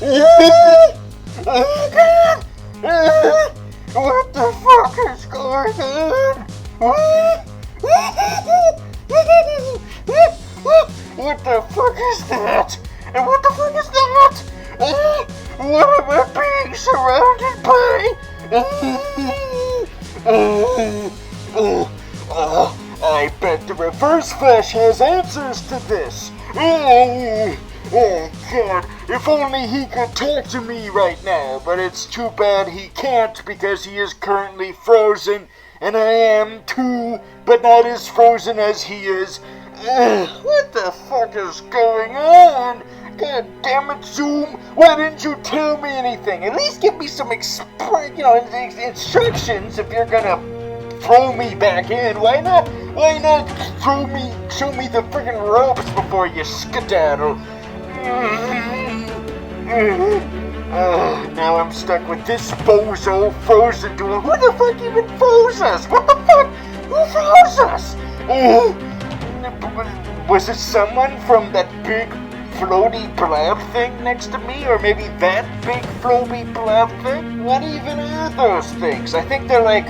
Oh God! What the fuck is going on? What the fuck is that? And what the fuck is that? What am I being surrounded by? I bet the Reverse Flash has answers to this. Oh God, if only he could talk to me right now, but it's too bad he can't because he is currently frozen, and I am too, but not as frozen as he is. What the fuck is going on? God damn it, Zoom! Why didn't you tell me anything? At least give me some instructions if you're gonna throw me back in. Why not show me the friggin' ropes before you skedaddle? Now I'm stuck with this bozo frozen duel. Who the fuck even froze us? What the fuck? Who froze us? Was it someone from that big floaty blab thing next to me? Or maybe that big floaty blab thing? What even are those things? I think they're like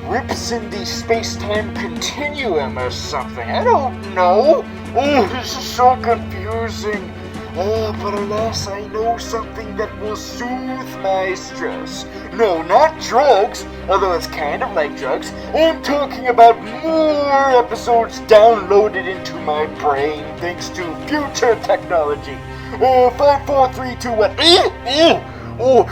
rips in the space-time continuum or something. I don't know. This is so confusing. But alas, I know something that will soothe my stress. No, not drugs, although it's kind of like drugs. I'm talking about more episodes downloaded into my brain thanks to future technology. 5, 4, 3, 2, 1. Oh,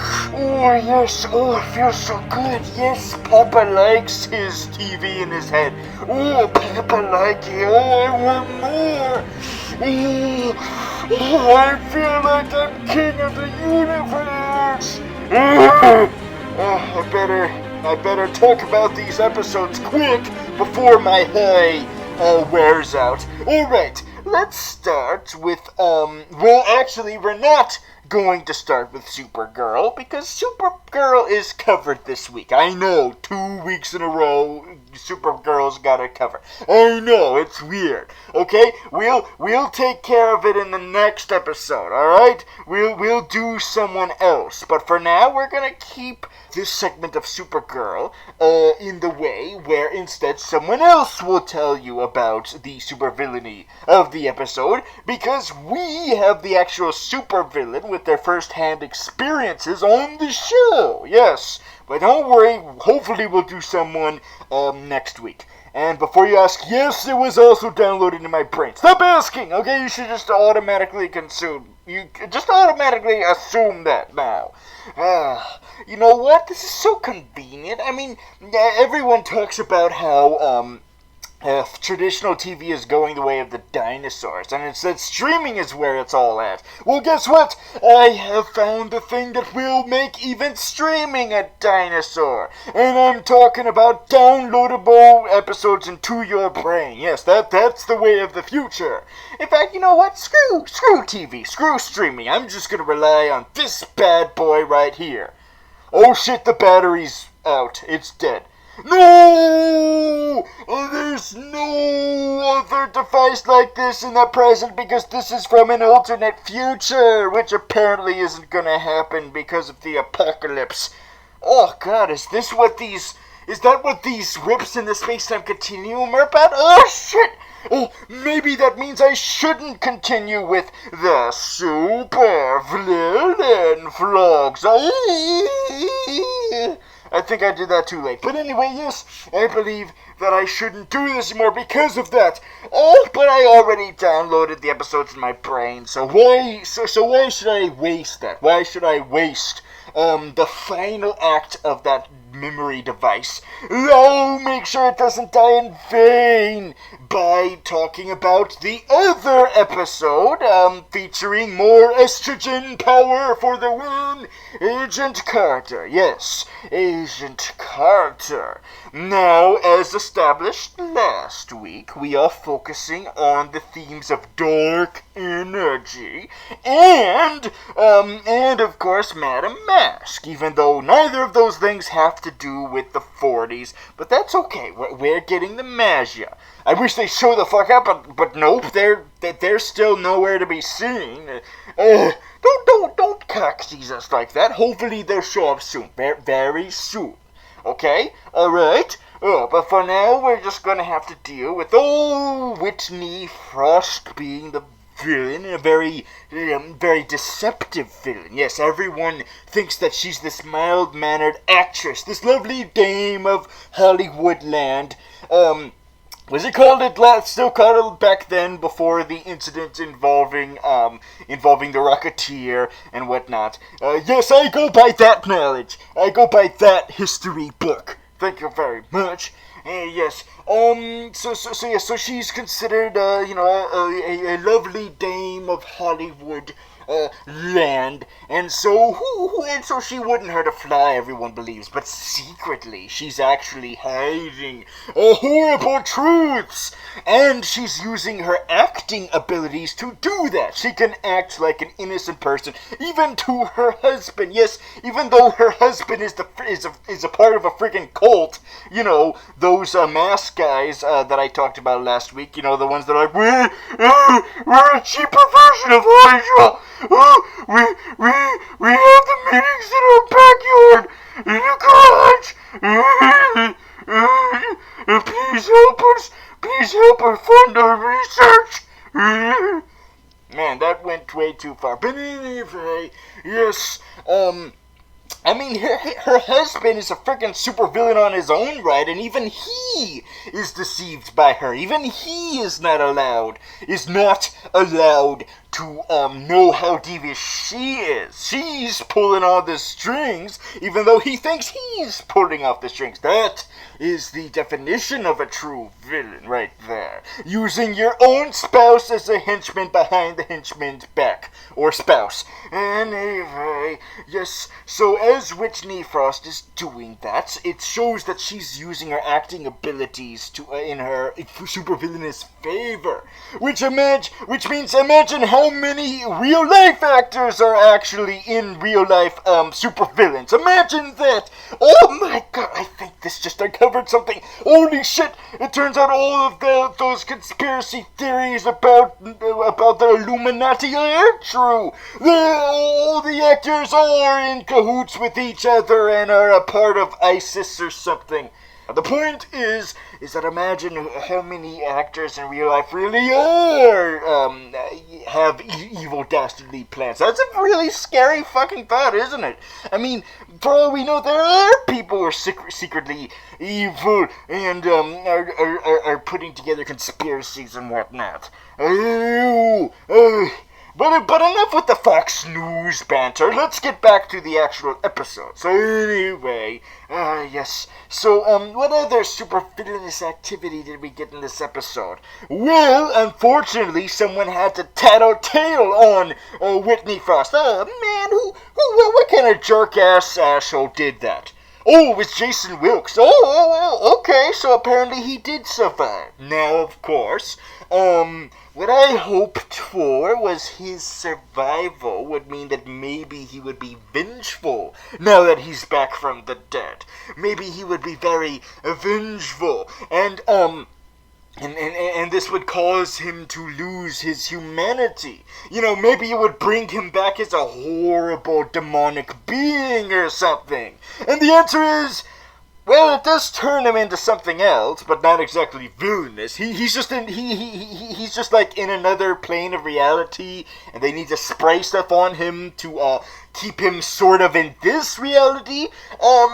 yes. Oh, it feels so good. Yes, Papa likes his TV in his head. Oh, Papa likes it. Oh, I want more. Oh, I feel like I'm king of the universe. I better talk about these episodes quick before my high wears out. Alright, let's start with, well, actually, we're not going to start with Supergirl, because Supergirl is covered this week. I know, 2 weeks in a row, Supergirl's got it covered. I know, it's weird. Okay, we'll take care of it in the next episode, alright? We'll do someone else, but for now, we're gonna keep this segment of Supergirl, in the way where instead someone else will tell you about the supervillainy of the episode, because we have the actual supervillain with their first-hand experiences on the show. Yes, but don't worry, hopefully we'll do someone next week. And before you ask, yes, it was also downloaded in my brain. Stop asking, okay? You should just automatically assume that now. You know what? This is so convenient. I mean, everyone talks about how, traditional TV is going the way of the dinosaurs, and it's that streaming is where it's all at. Well, guess what? I have found the thing that will make even streaming a dinosaur. And I'm talking about downloadable episodes into your brain. Yes, that's the way of the future. In fact, you know what? Screw TV, screw streaming. I'm just gonna rely on this bad boy right here. Oh shit, the battery's out. It's dead. No! There's no other device like this in the present because this is from an alternate future, which apparently isn't gonna happen because of the apocalypse. Oh God, is that what these rips in the space-time continuum are about? Oh shit! Oh, maybe that means I shouldn't continue with the Super Vlillain vlogs. I think I did that too late. But anyway, yes, I believe that I shouldn't do this anymore because of that. Oh, but I already downloaded the episodes in my brain, so why should I waste that? Why should I waste the final act of that memory device? Oh, make sure it doesn't die in vain by talking about the other episode, featuring more estrogen power for the win, Agent Carter. Yes, Agent Carter. Now, as established last week, we are focusing on the themes of dark energy and of course, Madam Mask, even though neither of those things have to do with the 40s, but that's okay, we're getting the magia. I wish they'd show the fuck up, but nope, they're still nowhere to be seen. Don't sees us like that, hopefully they'll show up soon. Very, very soon. Okay? Alright? But for now, we're just gonna have to deal with Whitney Frost being the villain, a very deceptive villain. Yes, everyone thinks that she's this mild-mannered actress, this lovely dame of Hollywoodland. Was it called it? Still called it back then, before the incident involving the Rocketeer and whatnot. Yes, I go by that knowledge. I go by that history book. Thank you very much. Yes. So she's considered, a lovely dame of Hollywood land, and so she wouldn't hurt a fly, everyone believes, but secretly she's actually hiding horrible truths, and she's using her acting abilities to do that. She can act like an innocent person, even to her husband. Yes, even though her husband is a part of a freaking cult. You know, those mask guys that I talked about last week. You know, the ones that are like, we're a cheaper version of Hydra. We have the meetings in our backyard, in the garage. Please help us. Please help us fund our research. Man, that went way too far. But anyway, yes, I mean, her husband is a freaking supervillain on his own right, and even he is deceived by her. Even he is not allowed to know how devious she is. She's pulling all the strings, even though he thinks he's pulling off the strings. That is the definition of a true villain right there. Using your own spouse as a henchman behind the henchman's back. Or spouse. Anyway, yes, so as Whitney Frost is doing that, it shows that she's using her acting abilities in her supervillainous favor. Which means imagine how many real-life actors are actually in real-life supervillains. Imagine that! Oh my god, I think this just uncovered something. Holy shit! It turns out all of those conspiracy theories about the Illuminati are true. All the actors are in cahoots with each other and are a part of ISIS or something. The point is that imagine how many actors in real life really are, have evil, dastardly plans. That's a really scary fucking thought, isn't it? I mean, for all we know, there are people who are secretly evil and, are putting together conspiracies and whatnot. But enough with the Fox News banter. Let's get back to the actual episode. So anyway, yes. So, what other super villainous activity did we get in this episode? Well, unfortunately, someone had to tattletale on Whitney Frost. Man, what kind of jerk-ass asshole did that? Oh, it was Jason Wilkes. Oh, okay, so apparently he did survive. Now, of course, what I hoped for was his survival would mean that maybe he would be vengeful now that he's back from the dead. Maybe he would be very vengeful, and this would cause him to lose his humanity. You know, maybe it would bring him back as a horrible demonic being or something. And the answer is, well, it does turn him into something else, but not exactly villainous. He's just like in another plane of reality, and they need to spray stuff on him to keep him sort of in this reality.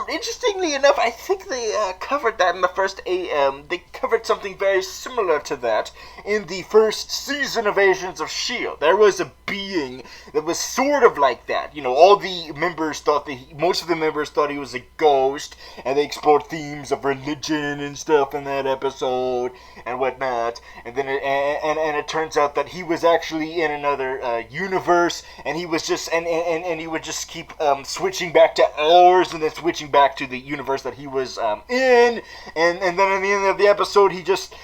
Interestingly enough, I think they covered that in the first they covered something very similar to that in the first season of Agents of S.H.I.E.L.D. There was a being that was sort of like that. You know, all the members thought most of the members thought he was a ghost, and they explored themes of religion and stuff in that episode and whatnot. And then it turns out that he was actually in another universe, and he was just and he would just keep switching back to ours, and then switching back to the universe that he was in, and then at the end of the episode, he just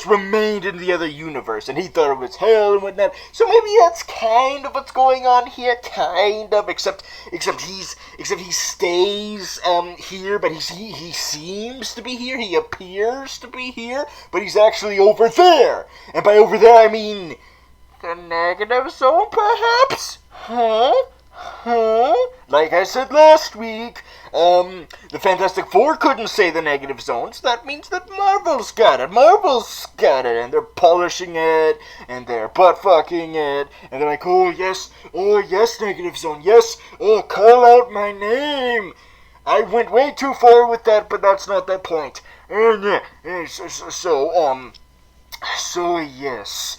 remained in the other universe, and he thought it was hell and whatnot. So maybe that's kind of what's going on here, kind of, except he stays here, but he seems to be here, he appears to be here, but he's actually over there, and by over there I mean the negative zone, perhaps? Huh? like I said last week, the Fantastic Four couldn't say the negative zone, so that means that Marvel's got it. Marvel's got it, and they're polishing it, and they're butt-fucking it, and they're like, oh yes, negative zone, yes, call out my name. I went way too far with that, but that's not the point. So yes.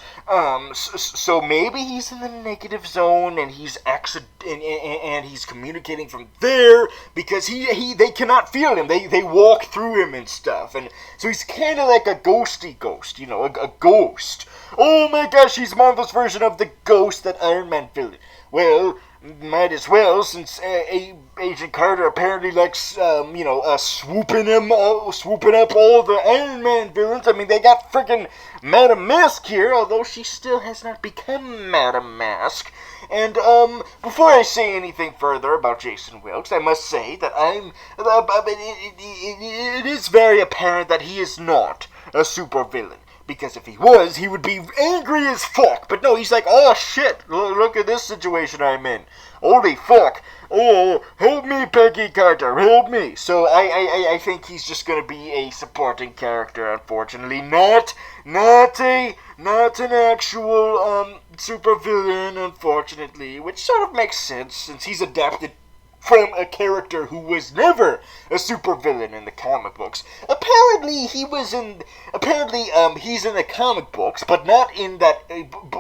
So maybe he's in the negative zone and he's and he's communicating from there because they cannot feel him. They walk through him and stuff, and so he's kind of like a ghosty ghost, a ghost. Oh my gosh, he's Marvel's version of the ghost that Iron Man filled. Well, might as well, since Agent Carter apparently likes, swooping up all the Iron Man villains. I mean, they got freaking Madame Mask here, although she still has not become Madame Mask. And, before I say anything further about Jason Wilkes, I must say that it is very apparent that he is not a supervillain. Because if he was, he would be angry as fuck. But no, he's like, oh shit, look at this situation I'm in. Holy fuck. Oh, help me, Peggy Carter, help me. So I think he's just gonna be a supporting character, unfortunately. Not an actual, supervillain, unfortunately. Which sort of makes sense, since he's adapted from a character who was never a supervillain in the comic books. Apparently, he's in the comic books, but not in that.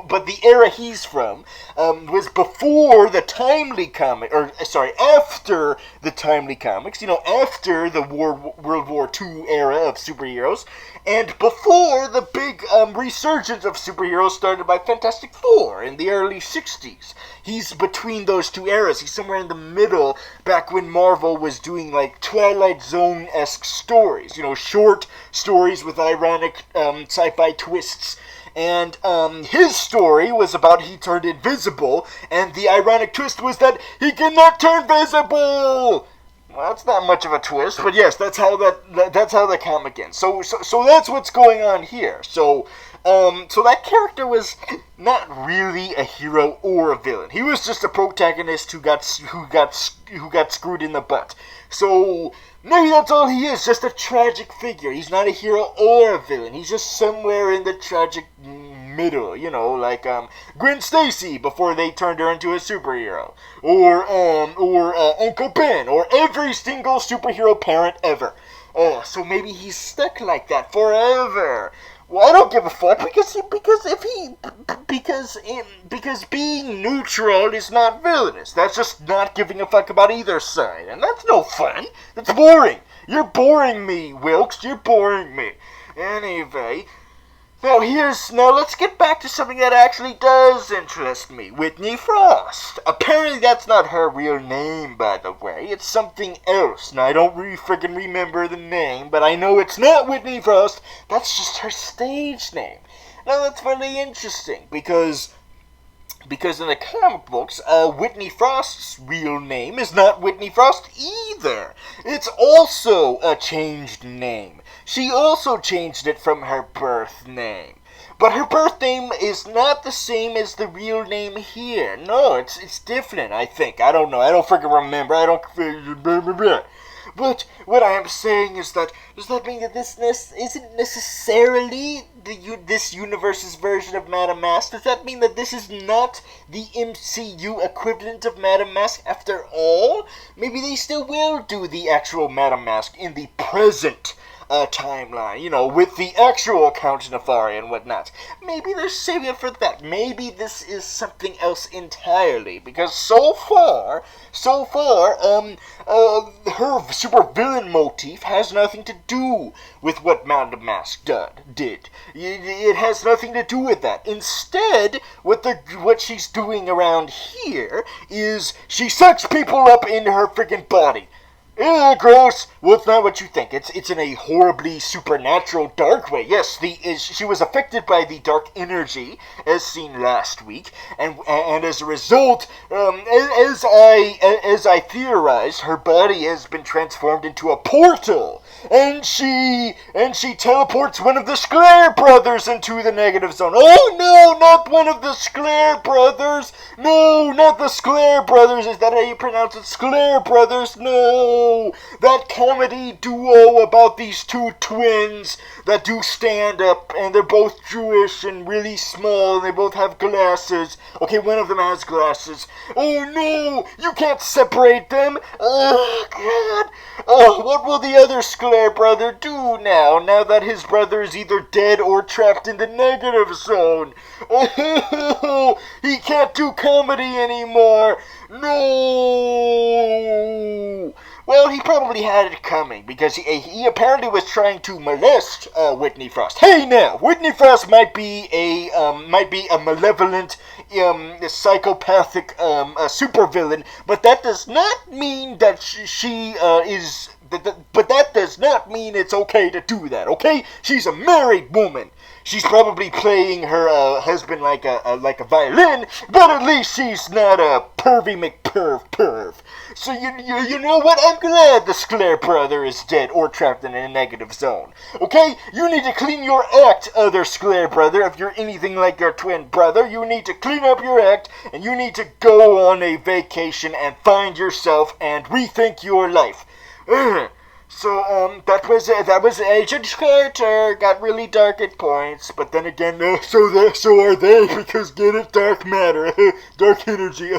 But the era he's from was before the Timely comic, after the Timely comics. After the World War II era of superheroes, and before the big resurgence of superheroes started by Fantastic Four in the early '60s. He's between those two eras. He's somewhere in the middle, back when Marvel was doing like Twilight Zone-esque stories. Short stories with ironic sci-fi twists. And his story was about he turned invisible, and the ironic twist was that he cannot turn visible. Well, that's not much of a twist, but yes, that's how the comic ends. So that's what's going on here. So that character was not really a hero or a villain. He was just a protagonist who got screwed in the butt. So maybe that's all he is, just a tragic figure. He's not a hero or a villain. He's just somewhere in the tragic middle, like Gwen Stacy before they turned her into a superhero, or Uncle Ben, or every single superhero parent ever. So maybe he's stuck like that forever. Well, I don't give a fuck because being neutral is not villainous. That's just not giving a fuck about either side, and that's no fun. That's boring. You're boring me, Wilkes. You're boring me. Anyway, now let's get back to something that actually does interest me. Whitney Frost. Apparently that's not her real name, by the way. It's something else. Now, I don't really freaking remember the name, but I know it's not Whitney Frost. That's just her stage name. Now, that's really interesting, because in the comic books, Whitney Frost's real name is not Whitney Frost either. It's also a changed name. She also changed it from her birth name. But her birth name is not the same as the real name here. No, it's different, I think. I don't know. I don't freaking remember. But what I am saying is that, does that mean that this isn't necessarily this universe's version of Madame Mask? Does that mean that this is not the MCU equivalent of Madame Mask after all? Maybe they still will do the actual Madame Mask in the present timeline, with the actual Count Nefari and whatnot. Maybe they're saving it for that. Maybe this is something else entirely, because so far, her supervillain motif has nothing to do with what Madame Mask did. It has nothing to do with that. Instead, what she's doing around here is she sucks people up into her freaking body. Gross. Well, it's not what you think. It's in a horribly supernatural, dark way. Yes, she was affected by the dark energy, as seen last week, and as a result, as I theorized, her body has been transformed into a portal, and she teleports one of the Sclair brothers into the negative zone. Oh no, not one of the Sclair brothers. No, not the Sclair brothers. Is that how you pronounce it? Sclair brothers? No. That comedy duo about these two twins that do stand up, and they're both Jewish and really small, and they both have glasses. Okay, one of them has glasses. Oh no, you can't separate them. Oh God. Oh, what will the other Sclair brother do now that his brother is either dead or trapped in the negative zone? Oh, he can't do comedy anymore. No. Well, he probably had it coming, because he apparently was trying to molest Whitney Frost. Hey now, Whitney Frost might be a malevolent, psychopathic supervillain, but that does not mean that she is. But that does not mean it's okay to do that. Okay, she's a married woman. She's probably playing her husband like a violin, but at least she's not a pervy McPerv. So you know what? I'm glad the Sclair brother is dead or trapped in a negative zone. Okay? You need to clean your act, other Sclair brother. If you're anything like your twin brother, you need to clean up your act, and you need to go on a vacation and find yourself and rethink your life. So, that was Agent Carter. Got really dark at points, but then again, so are they, because get it, dark matter, dark energy.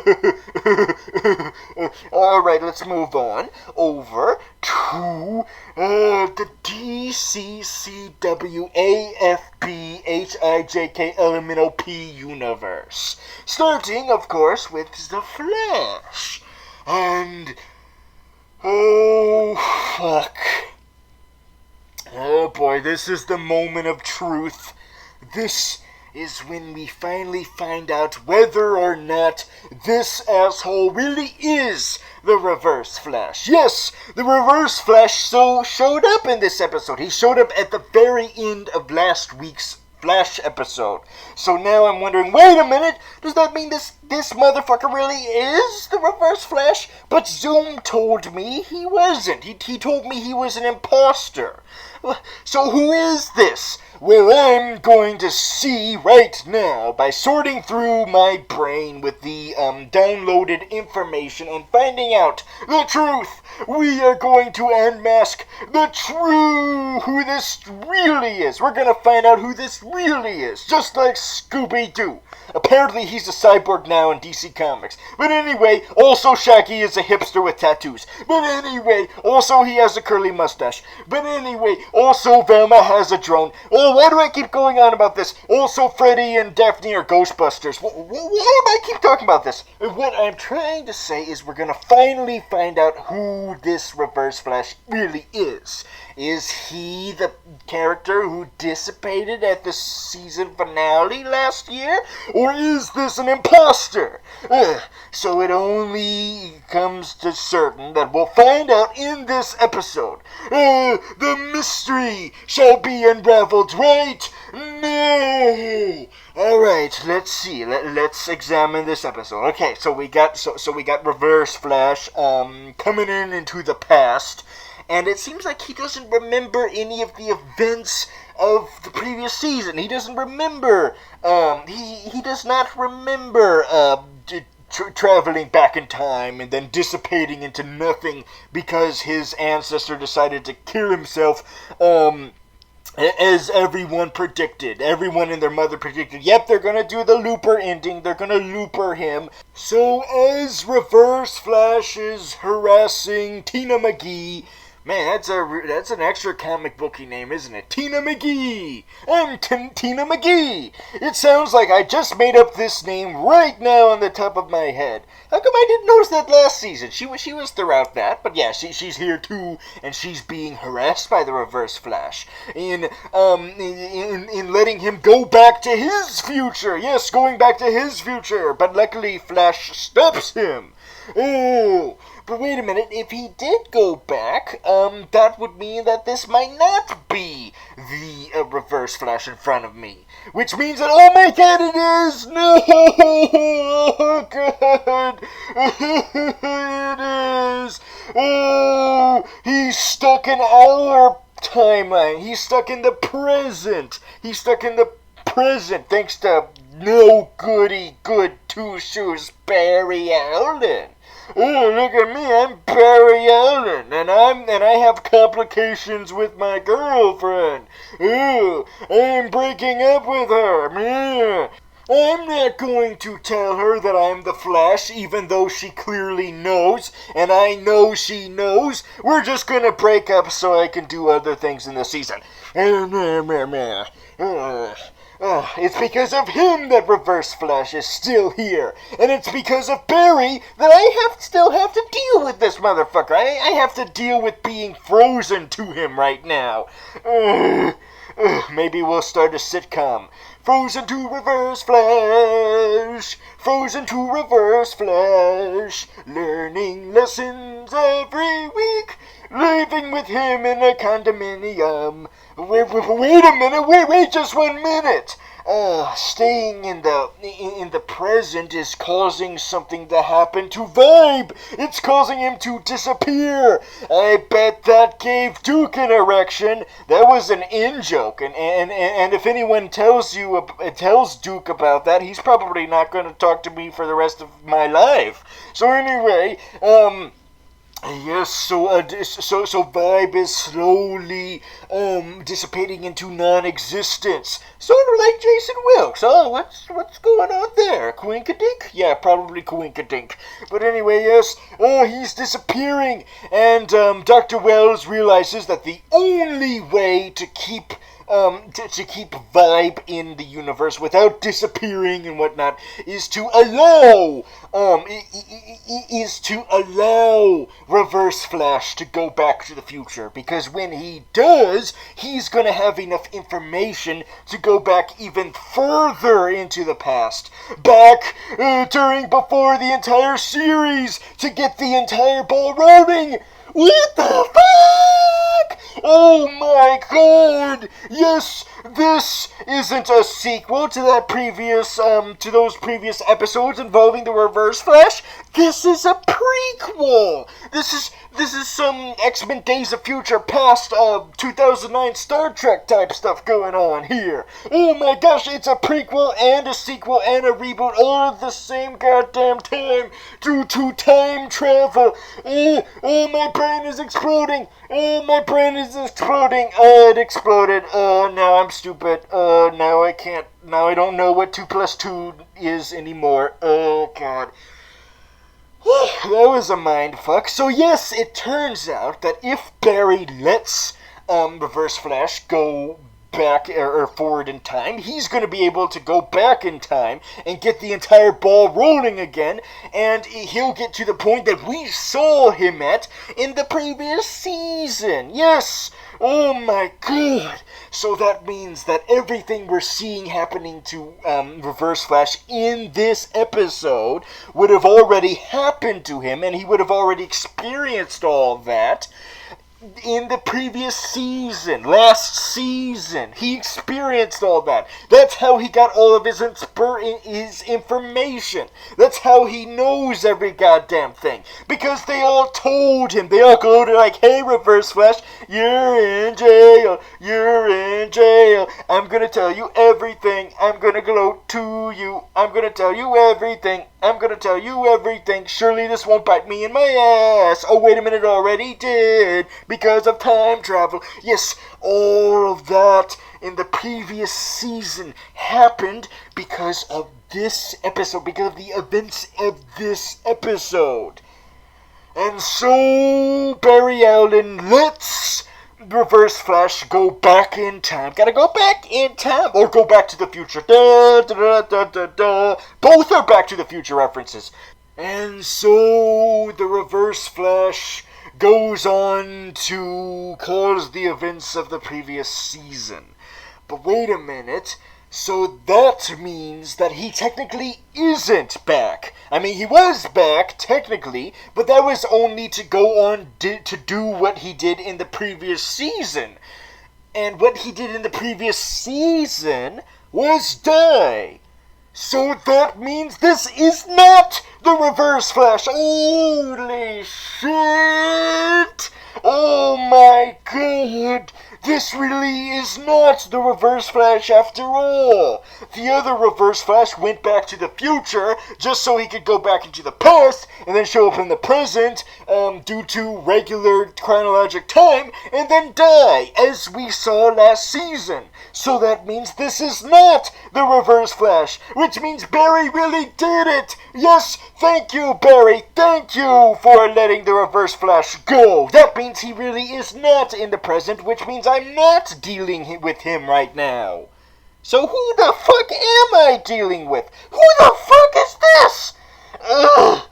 Alright, let's move on over to, the DCCWAFBHIJKLMNOP universe. Starting, of course, with The Flash. And oh, fuck. Oh boy, this is the moment of truth. This is when we finally find out whether or not this asshole really is the Reverse Flash. Yes, the Reverse Flash showed up in this episode. He showed up at the very end of last week's Flash episode. So now I'm wondering, wait a minute, does that mean this motherfucker really is the Reverse Flash? But Zoom told me he wasn't. He told me he was an imposter. So who is this? Well, I'm going to see right now by sorting through my brain with the downloaded information and finding out the truth. We are going to unmask who this really is. We're going to find out who this really is, just like Scooby-Doo. Apparently he's a cyborg now in DC Comics. But anyway, also Shaggy is a hipster with tattoos. But anyway, also he has a curly mustache. But anyway, also Velma has a drone. Oh, why do I keep going on about this? Also Freddy and Daphne are Ghostbusters. Why do I keep talking about this? What I'm trying to say is we're gonna finally find out who this Reverse Flash really is. Is he the character who dissipated at the season finale last year? Or is this an imposter? So it only comes to certain that we'll find out in this episode. The mystery shall be unraveled, right? No! Alright, let's see. Let's examine this episode. Okay, so we got Reverse Flash coming into the past. And it seems like he doesn't remember any of the events of the previous season. He doesn't remember, he does not remember, traveling back in time and then dissipating into nothing because his ancestor decided to kill himself, as everyone predicted. Everyone and their mother predicted, yep, they're gonna do the Looper ending, they're gonna Looper him. So as Reverse Flash is harassing Tina McGee, man, that's an extra comic booky name, isn't it? Tina McGee! I'm Tina McGee! It sounds like I just made up this name right now on the top of my head. How come I didn't notice that last season? She was throughout that, but yeah, she's here too, and she's being harassed by the Reverse Flash in letting him go back to his future. Yes, going back to his future, but luckily Flash stops him. Oh, but wait a minute. If he did go back, that would mean that this might not be the Reverse Flash in front of me. Which means that, oh my god, it is! No! Oh god! It is! Oh! He's stuck in our timeline. He's stuck in the present. He's stuck in the present thanks to no goody good two shoes Barry Allen. Oh, look at me, I'm Barry Allen, and I have complications with my girlfriend. Oh, I'm breaking up with her. I'm not going to tell her that I'm the Flash, even though she clearly knows, and I know she knows. We're just gonna break up so I can do other things in the season. It's because of him that Reverse Flash is still here. And it's because of Barry that I still have to deal with this motherfucker. I have to deal with being frozen to him right now. Maybe we'll start a sitcom. Frozen to Reverse Flash. Frozen to Reverse Flash. Learning lessons every week. Living with him in a condominium. Wait a minute, wait just 1 minute. Staying in the present is causing something to happen to Vibe. It's causing him to disappear. I bet that gave Duke an erection. That was an in-joke, and if anyone tells Duke about that, he's probably not going to talk to me for the rest of my life. So anyway, yes, so Vibe is slowly dissipating into non-existence, sort of like Jason Wilkes. Oh, what's going on there? Quinkadink? Yeah, probably Quinkadink. But anyway, yes, he's disappearing, and Dr. Wells realizes that the only way to keep Vibe in the universe without disappearing and whatnot is to allow Reverse Flash to go back to the future, because when he does, he's gonna have enough information to go back even further into the past, back before the entire series, to get the entire ball rolling. What the fuck? Oh my god! Yes, this isn't a sequel to those previous episodes involving the Reverse Flash. This is a prequel. This is some X-Men Days of Future Past 2009 Star Trek type stuff going on here. Oh my gosh, it's a prequel and a sequel and a reboot all at the same goddamn time due to time travel. My brain is exploding. My brain is exploding. It exploded. Now I'm stupid. Now I can't. Now I don't know what 2 plus 2 is anymore. Oh god. That was a mindfuck. So yes, it turns out that if Barry lets Reverse Flash go back or forward in time, he's going to be able to go back in time and get the entire ball rolling again, and he'll get to the point that we saw him at in the previous season. Yes! Oh my god! So that means that everything we're seeing happening to Reverse Flash in this episode would have already happened to him, and he would have already experienced all that in the previous season, last season. He experienced all that. That's how he got all of his information. That's how he knows every goddamn thing. Because they all told him. They all go to like, hey, Reverse Flash, you're in jail. You're in jail. I'm gonna tell you everything. I'm gonna gloat to you. I'm gonna tell you everything. I'm gonna tell you everything. Surely this won't bite me in my ass. Oh, wait a minute, already did. Because of time travel. Yes, all of that in the previous season happened because of this episode. Because of the events of this episode. And so, Barry Allen lets Reverse Flash go back in time. Gotta go back in time or go back to the future. Da, da, da, da, da. Both are Back to the Future references. And so the Reverse Flash goes on to cause the events of the previous season. But wait a minute. So that means that he technically isn't back. I mean, he was back, technically, but that was only to go on to do what he did in the previous season. And what he did in the previous season was die. So that means this is not the Reverse Flash. Holy shit! Oh my god! This really is not the Reverse Flash after all. The other Reverse Flash went back to the future just so he could go back into the past and then show up in the present due to regular chronologic time and then die, as we saw last season. So that means this is not the Reverse Flash, which means Barry really did it. Yes, thank you, Barry. Thank you for letting the Reverse Flash go. That means he really is not in the present, which means I'm not dealing with him right now. So who the fuck am I dealing with? Who the fuck is this? Ugh.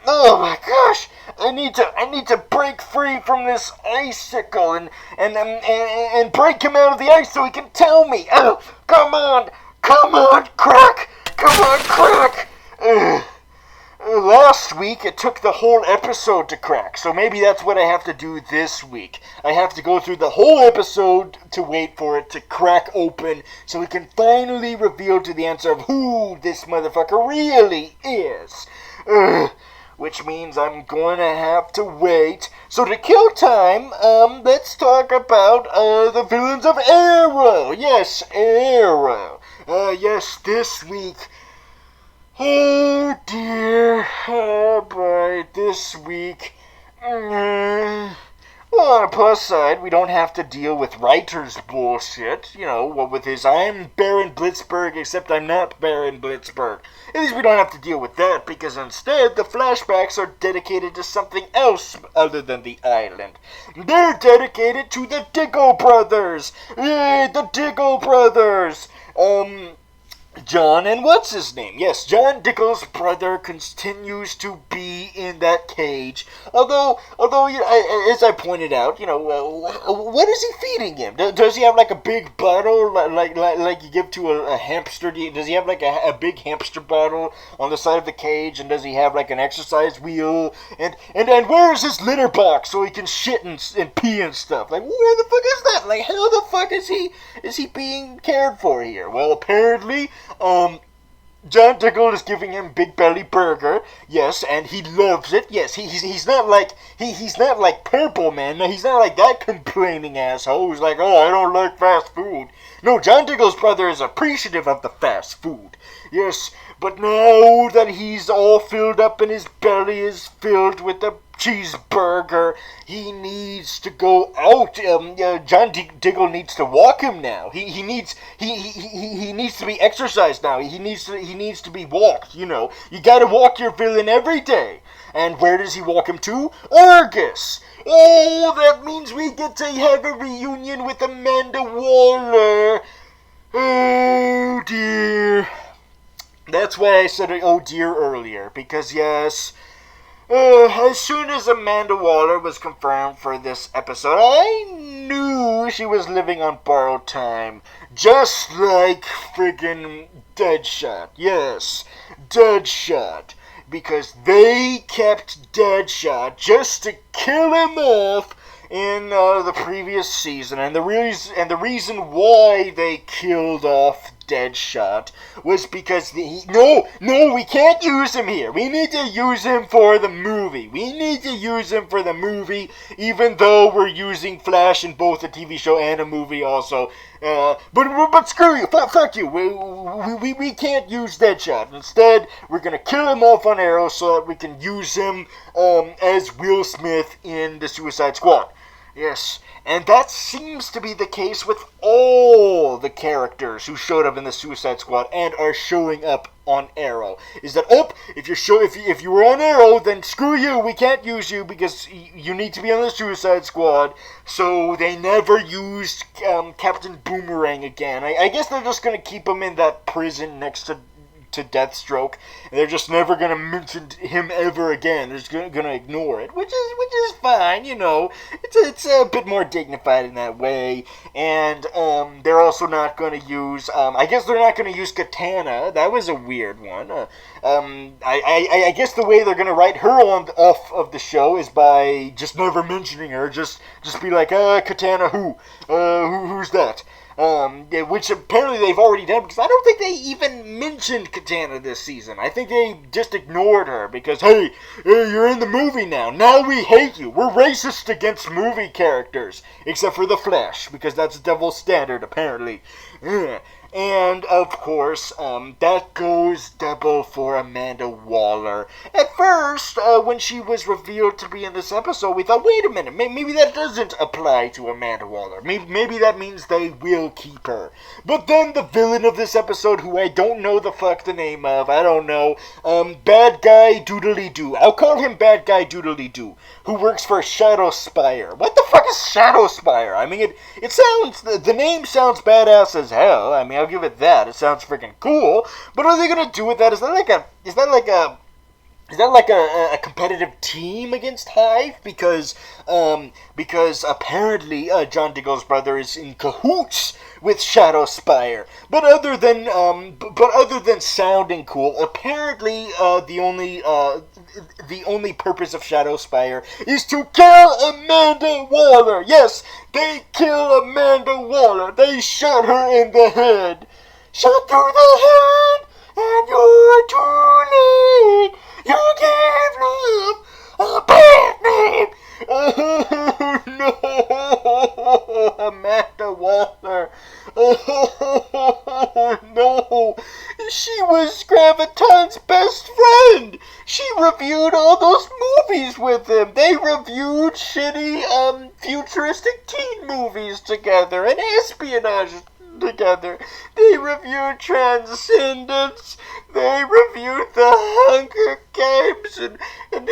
Oh my gosh. I need to break free from this icicle and break him out of the ice so he can tell me. Oh, come on, crack. Come on, crack. Ugh. Last week, it took the whole episode to crack, so maybe that's what I have to do this week. I have to go through the whole episode to wait for it to crack open so we can finally reveal to the answer of who this motherfucker really is. Which means I'm going to have to wait. So to kill time, let's talk about the villains of Arrow. Yes, Arrow. Yes, this week... Oh dear, oh boy, this week. Well, on a plus side, we don't have to deal with writer's bullshit, with his I'm Baron Blitzburg, except I'm not Baron Blitzburg. At least we don't have to deal with that, because instead, the flashbacks are dedicated to something else other than the island. They're dedicated to the Diggle Brothers! Yay, the Diggle Brothers! John and what's his name? Yes, John Diggle's brother continues to be in that cage. Although as I pointed out, what is he feeding him? Does he have like a big bottle like you give to a hamster? Does he have like a big hamster bottle on the side of the cage? And does he have like an exercise wheel? And where is his litter box so he can shit and pee and stuff? Like, where the fuck is that? Like, how the fuck is he being cared for here? Well, apparently. John Diggle is giving him Big Belly Burger, yes, and he loves it. Yes, he's not like Purple Man. He's not like that complaining asshole who's like, oh, I don't like fast food. No, John Diggle's brother is appreciative of the fast food. Yes, but now that he's all filled up and his belly is filled with the cheeseburger, he needs to go out. John Diggle needs to walk him now. He needs to be exercised now. He needs to be walked. You gotta walk your villain every day. And where does he walk him to? Argus. Oh, that means we get to have a reunion with Amanda Waller. Oh dear. That's why I said oh dear earlier, because yes. As soon as Amanda Waller was confirmed for this episode, I knew she was living on borrowed time. Just like friggin' Deadshot. Yes, Deadshot. Because they kept Deadshot just to kill him off in the previous season. And the reason why they killed off Deadshot was because no, we can't use him here. We need to use him for the movie. Even though we're using Flash in both a TV show and a movie also. But screw you, fuck you. We can't use Deadshot. Instead, we're gonna kill him off on Arrow so that we can use him as Will Smith in the Suicide Squad. Yes, and that seems to be the case with all the characters who showed up in the Suicide Squad and are showing up on Arrow. Is that if you were on Arrow, then screw you, we can't use you because you need to be on the Suicide Squad. So they never used Captain Boomerang again. I guess they're just gonna keep him in that prison next to to Deathstroke, and they're just never gonna mention him ever again. They're just gonna ignore it, which is fine, you know. It's a bit more dignified in that way, and they're also not gonna use. I guess they're not gonna use Katana. That was a weird one. I guess the way they're gonna write her off of the show is by just never mentioning her. Just be like, Katana, who's that? Which apparently they've already done, because I don't think they even mentioned Katana this season. I think they just ignored her because, hey, you're in the movie now. Now we hate you. We're racist against movie characters, except for the Flash, because that's double standard, apparently. And, of course, that goes double for Amanda Waller. At first, when she was revealed to be in this episode, we thought, wait a minute, maybe that doesn't apply to Amanda Waller. Maybe that means they will keep her. But then the villain of this episode, who I don't know the fuck the name of, I don't know, Bad Guy Doodly-Doo. I'll call him Bad Guy Doodly-Doo, who works for Shadowspire. What the fuck is Shadowspire? I mean, it sounds, the name sounds badass as hell. I mean, I'll give it that. It sounds freaking cool. But what are they gonna do with that? Is that like a competitive team against Hive? Because apparently John Diggle's brother is in cahoots with Shadowspire. But other than sounding cool, apparently the only purpose of Shadowspire is to kill Amanda Waller. Yes, they kill Amanda Waller. They shot her in the head. Shot through the head, and you're too late. You gave love a bad name. Oh no, Amanda Waller. Oh no, she was Graviton's best friend. She reviewed all those movies with him. They reviewed shitty, futuristic teen movies together and espionage together. They reviewed Transcendence. They reviewed The Hunger Games, and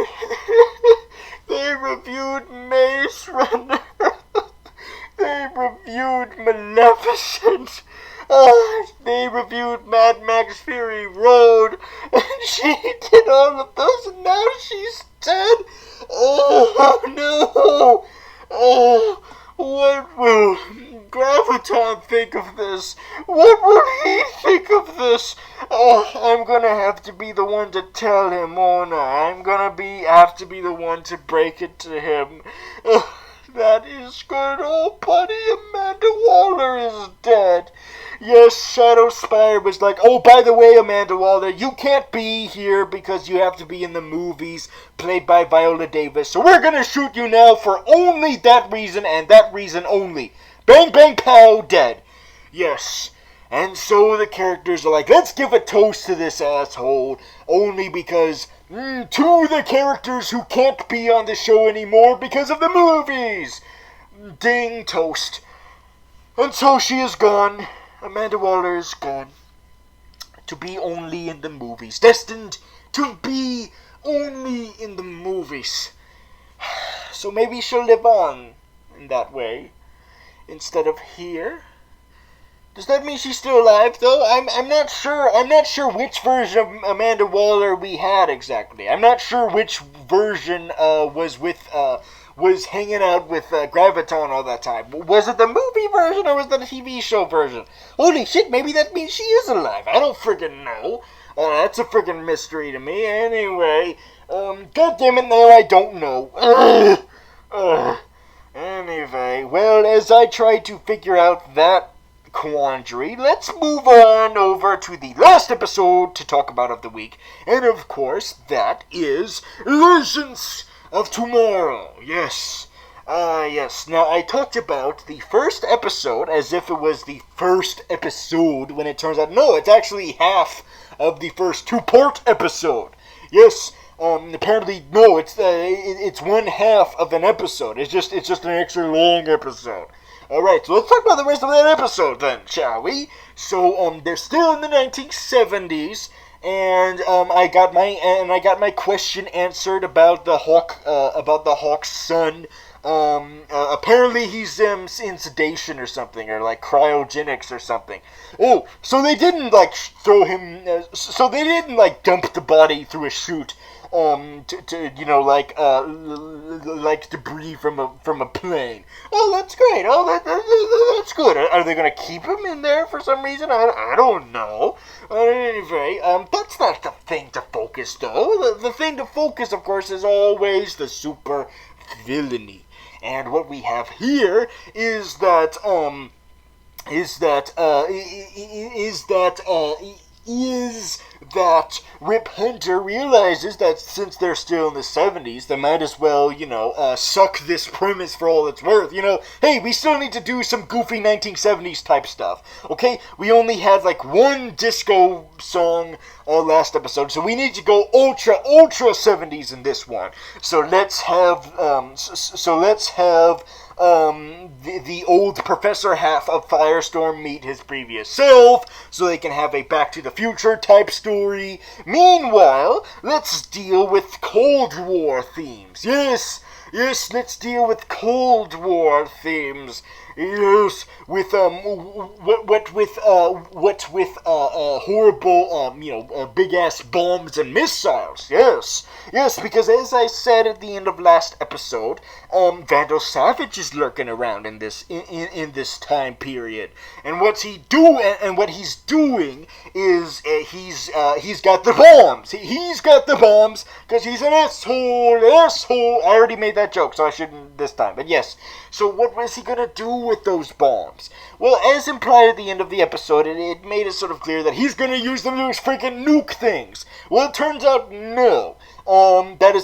they reviewed Maze Runner. They reviewed Maleficent. They reviewed Mad Max Fury Road. And she did all of those, and now she's dead. Oh no. Oh, what will Graviton think of this? What will he think of this? Oh, I'm gonna have to be the one to tell him, won't I? I'm gonna have to be the one to break it to him. That is good. Oh, buddy, Amanda Waller is dead. Yes, Shadowspire was like, oh, by the way, Amanda Waller, you can't be here because you have to be in the movies played by Viola Davis. So we're gonna shoot you now for only that reason and that reason only. Bang, bang, pow, dead. Yes. And so the characters are like, let's give a toast to this asshole. Only because, to the characters who can't be on the show anymore because of the movies. Ding, toast. And so she is gone. Amanda Waller is gone. To be only in the movies. Destined to be only in the movies. So maybe she'll live on in that way instead of here. Does that mean she's still alive, though? I'm not sure. I'm not sure which version of Amanda Waller we had exactly. I'm not sure which version was hanging out with Graviton all that time. Was it the movie version or was it the TV show version? Holy shit! Maybe that means she is alive. I don't friggin' know. That's a friggin' mystery to me. Anyway, God damn it, now I don't know. Anyway, well, as I try to figure out that quandary, let's move on over to the last episode to talk about of the week. And of course, that is Legends of Tomorrow. Yes. Yes. Now, I talked about the first episode as if it was the first episode, when it turns out, no, it's actually half of the first two-part episode. Yes. Apparently, no, it's one half of an episode. It's just an extra long episode. Alright, so let's talk about the rest of that episode then, shall we? So, they're still in the 1970s, and I got my question answered about the Hawk's son, Apparently he's in sedation or something, or like cryogenics or something. Oh, so they didn't like throw him. So they didn't like dump the body through a chute. To like debris from a plane. Oh, that's great. Oh, that's good. Are they gonna keep him in there for some reason? I don't know. Anyway, that's not the thing to focus though. The thing to focus, of course, is always the super villainy. And what we have here is that Rip Hunter realizes that since they're still in the 70s, they might as well, suck this premise for all it's worth. Hey, we still need to do some goofy 1970s type stuff. Okay, we only had like one disco song last episode, so we need to go ultra 70s in this one. So let's have the old Professor half of Firestorm meet his previous self, so they can have a Back to the Future type story. Meanwhile, let's deal with Cold War themes. Yes, let's deal with Cold War themes. Yes, with horrible big ass bombs and missiles. Yes, because as I said at the end of last episode, Vandal Savage is lurking around in this time period, and what he's doing is he's got the bombs. He's got the bombs because he's an asshole. I already made that joke, so I shouldn't this time. But yes. So what was he gonna do with those bombs? Well, as implied at the end of the episode, it made it sort of clear that he's gonna use them to freaking nuke things. Well, it turns out no. That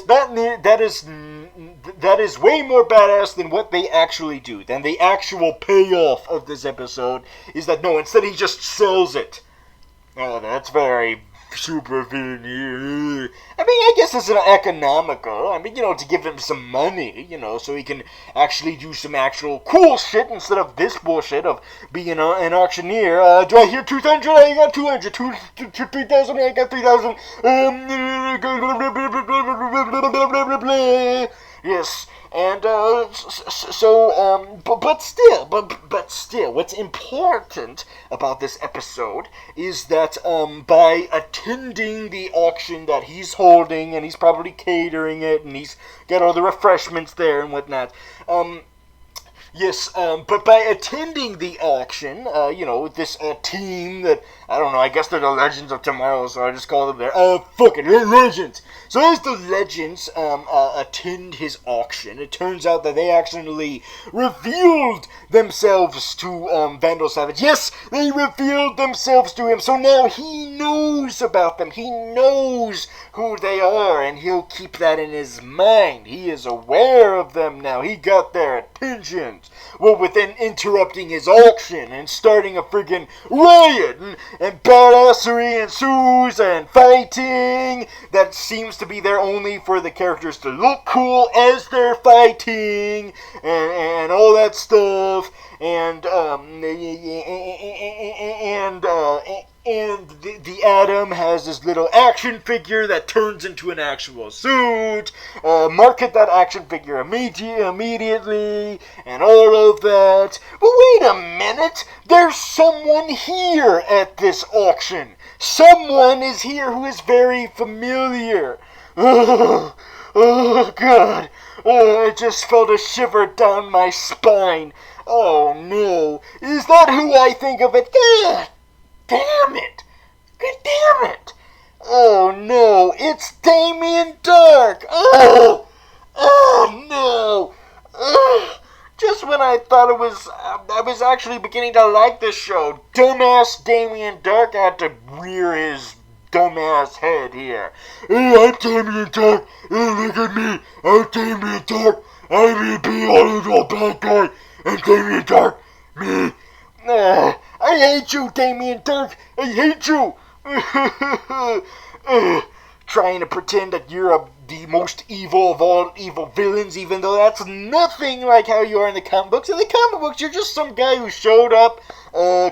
is way more badass than what they actually do. Than the actual payoff of this episode is that no, instead he just sells it. Oh, that's very super villainy. I mean, I guess it's an economical. I mean, to give him some money, so he can actually do some actual cool shit instead of this bullshit of being an auctioneer. Do I hear 200? I got 200. 3,000? I got 3,000. Yes. And but still, what's important about this episode is that by attending the auction that he's holding, and he's probably catering it, and he's got all the refreshments there and whatnot. But by attending the auction, this team that, I don't know, I guess they're the Legends of Tomorrow, so I just call them their, fucking Legends. So as the Legends attend his auction, it turns out that they accidentally revealed themselves to Vandal Savage. Yes, they revealed themselves to him, so now he knows about them. He knows who they are, and he'll keep that in his mind. He is aware of them now. He got their attention. Well, within interrupting his auction and starting a friggin' riot and badassery ensues and fighting that seems to be there only for the characters to look cool as they're fighting and all that stuff and the Atom has this little action figure that turns into an actual suit. Market that action figure immediately, and all of that. But wait a minute! There's someone here at this auction. Someone is here who is very familiar. Oh God. Oh, I just felt a shiver down my spine. Oh no. Is that who I think of it? Damn it! God damn it! Oh no, it's Damien Dark! Oh no! Just when I thought I was actually beginning to like this show, dumbass Damien Dark had to rear his dumbass head here. Hey, I'm Damien Dark! Hey, look at me! I'm Damien Dark! I'm be a bad guy! I'm Damien Dark! Me! I hate you, Damien Dark! I hate you! Trying to pretend that you're the most evil of all evil villains, even though that's nothing like how you are in the comic books. In the comic books, you're just some guy who showed up,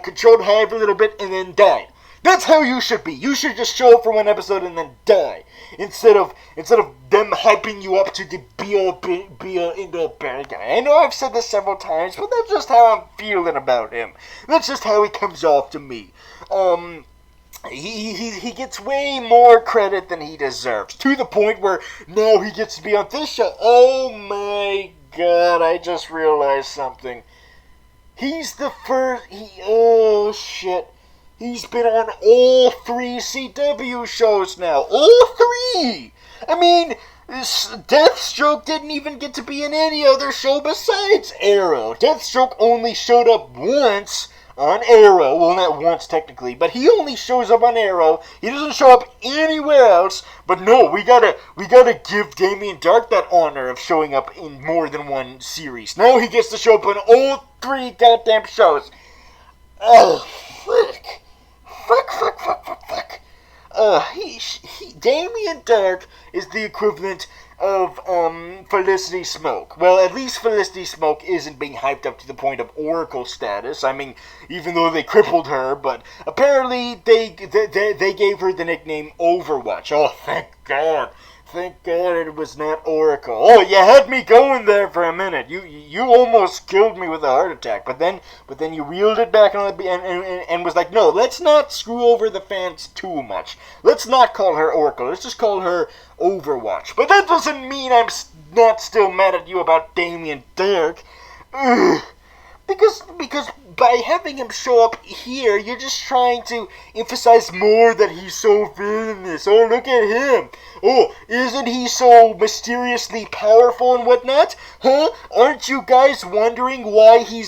controlled Hive a little bit, and then died. That's how you should be. You should just show up for one episode and then die. Instead of them hyping you up to be a bad guy. I know I've said this several times, but that's just how I'm feeling about him. That's just how he comes off to me. He gets way more credit than he deserves. To the point where now he gets to be on this show. Oh my god, I just realized something. He's the first... oh shit. He's been on all 3 CW shows now. All 3! I mean, Deathstroke didn't even get to be in any other show besides Arrow. Deathstroke only showed up once on Arrow. Well, not once technically, but he only shows up on Arrow. He doesn't show up anywhere else. But no, we gotta give Damien Dark that honor of showing up in more than one series. Now he gets to show up on all 3 goddamn shows. Oh, fuck. Fuck. Damien Dark is the equivalent of Felicity Smoke. Well, at least Felicity Smoke isn't being hyped up to the point of Oracle status. I mean, even though they crippled her, but apparently they gave her the nickname Overwatch. Oh, thank God. Thank God it was not Oracle. Oh, you had me going there for a minute. You almost killed me with a heart attack. But then you reeled it back and was like, no, let's not screw over the fans too much. Let's not call her Oracle. Let's just call her Overwatch. But that doesn't mean I'm not still mad at you about Damien Dark. Ugh. Because by having him show up here, you're just trying to emphasize more that he's so villainous. Oh, look at him. Oh, isn't he so mysteriously powerful and whatnot? Huh? Aren't you guys wondering why he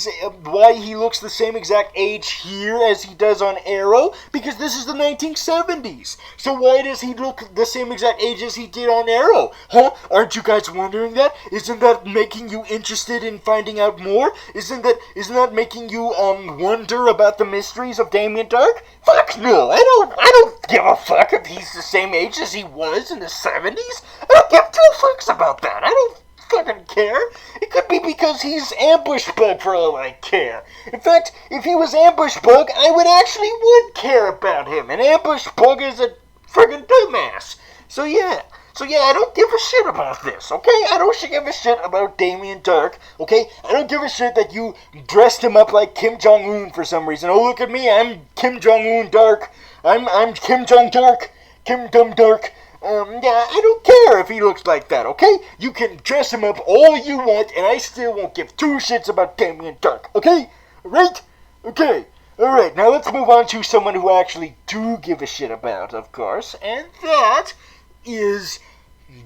looks the same exact age here as he does on Arrow? Because this is the 1970s. So why does he look the same exact age as he did on Arrow? Huh? Aren't you guys wondering that? Isn't that making you interested in finding out more? Isn't that making you wonder about the mysteries of Damien Dark? Fuck no! I don't give a fuck if he's the same age as he was in the 70s. I don't give 2 fucks about that. I don't fucking care. It could be because he's Ambush Bug for all I care. In fact, if he was Ambush Bug, I would care about him. And Ambush Bug is a friggin' dumbass. So yeah, I don't give a shit about this, okay? I don't give a shit about Damien Dark, okay? I don't give a shit that you dressed him up like Kim Jong-un for some reason. Oh, look at me, I'm Kim Jong-un Dark. I'm Kim Jong-Dark. Kim Dumb Dark. Yeah, I don't care if he looks like that, okay? You can dress him up all you want, and I still won't give 2 shits about Damien Dark, okay? Right? Okay. Alright, now let's move on to someone who I actually do give a shit about, of course, and that is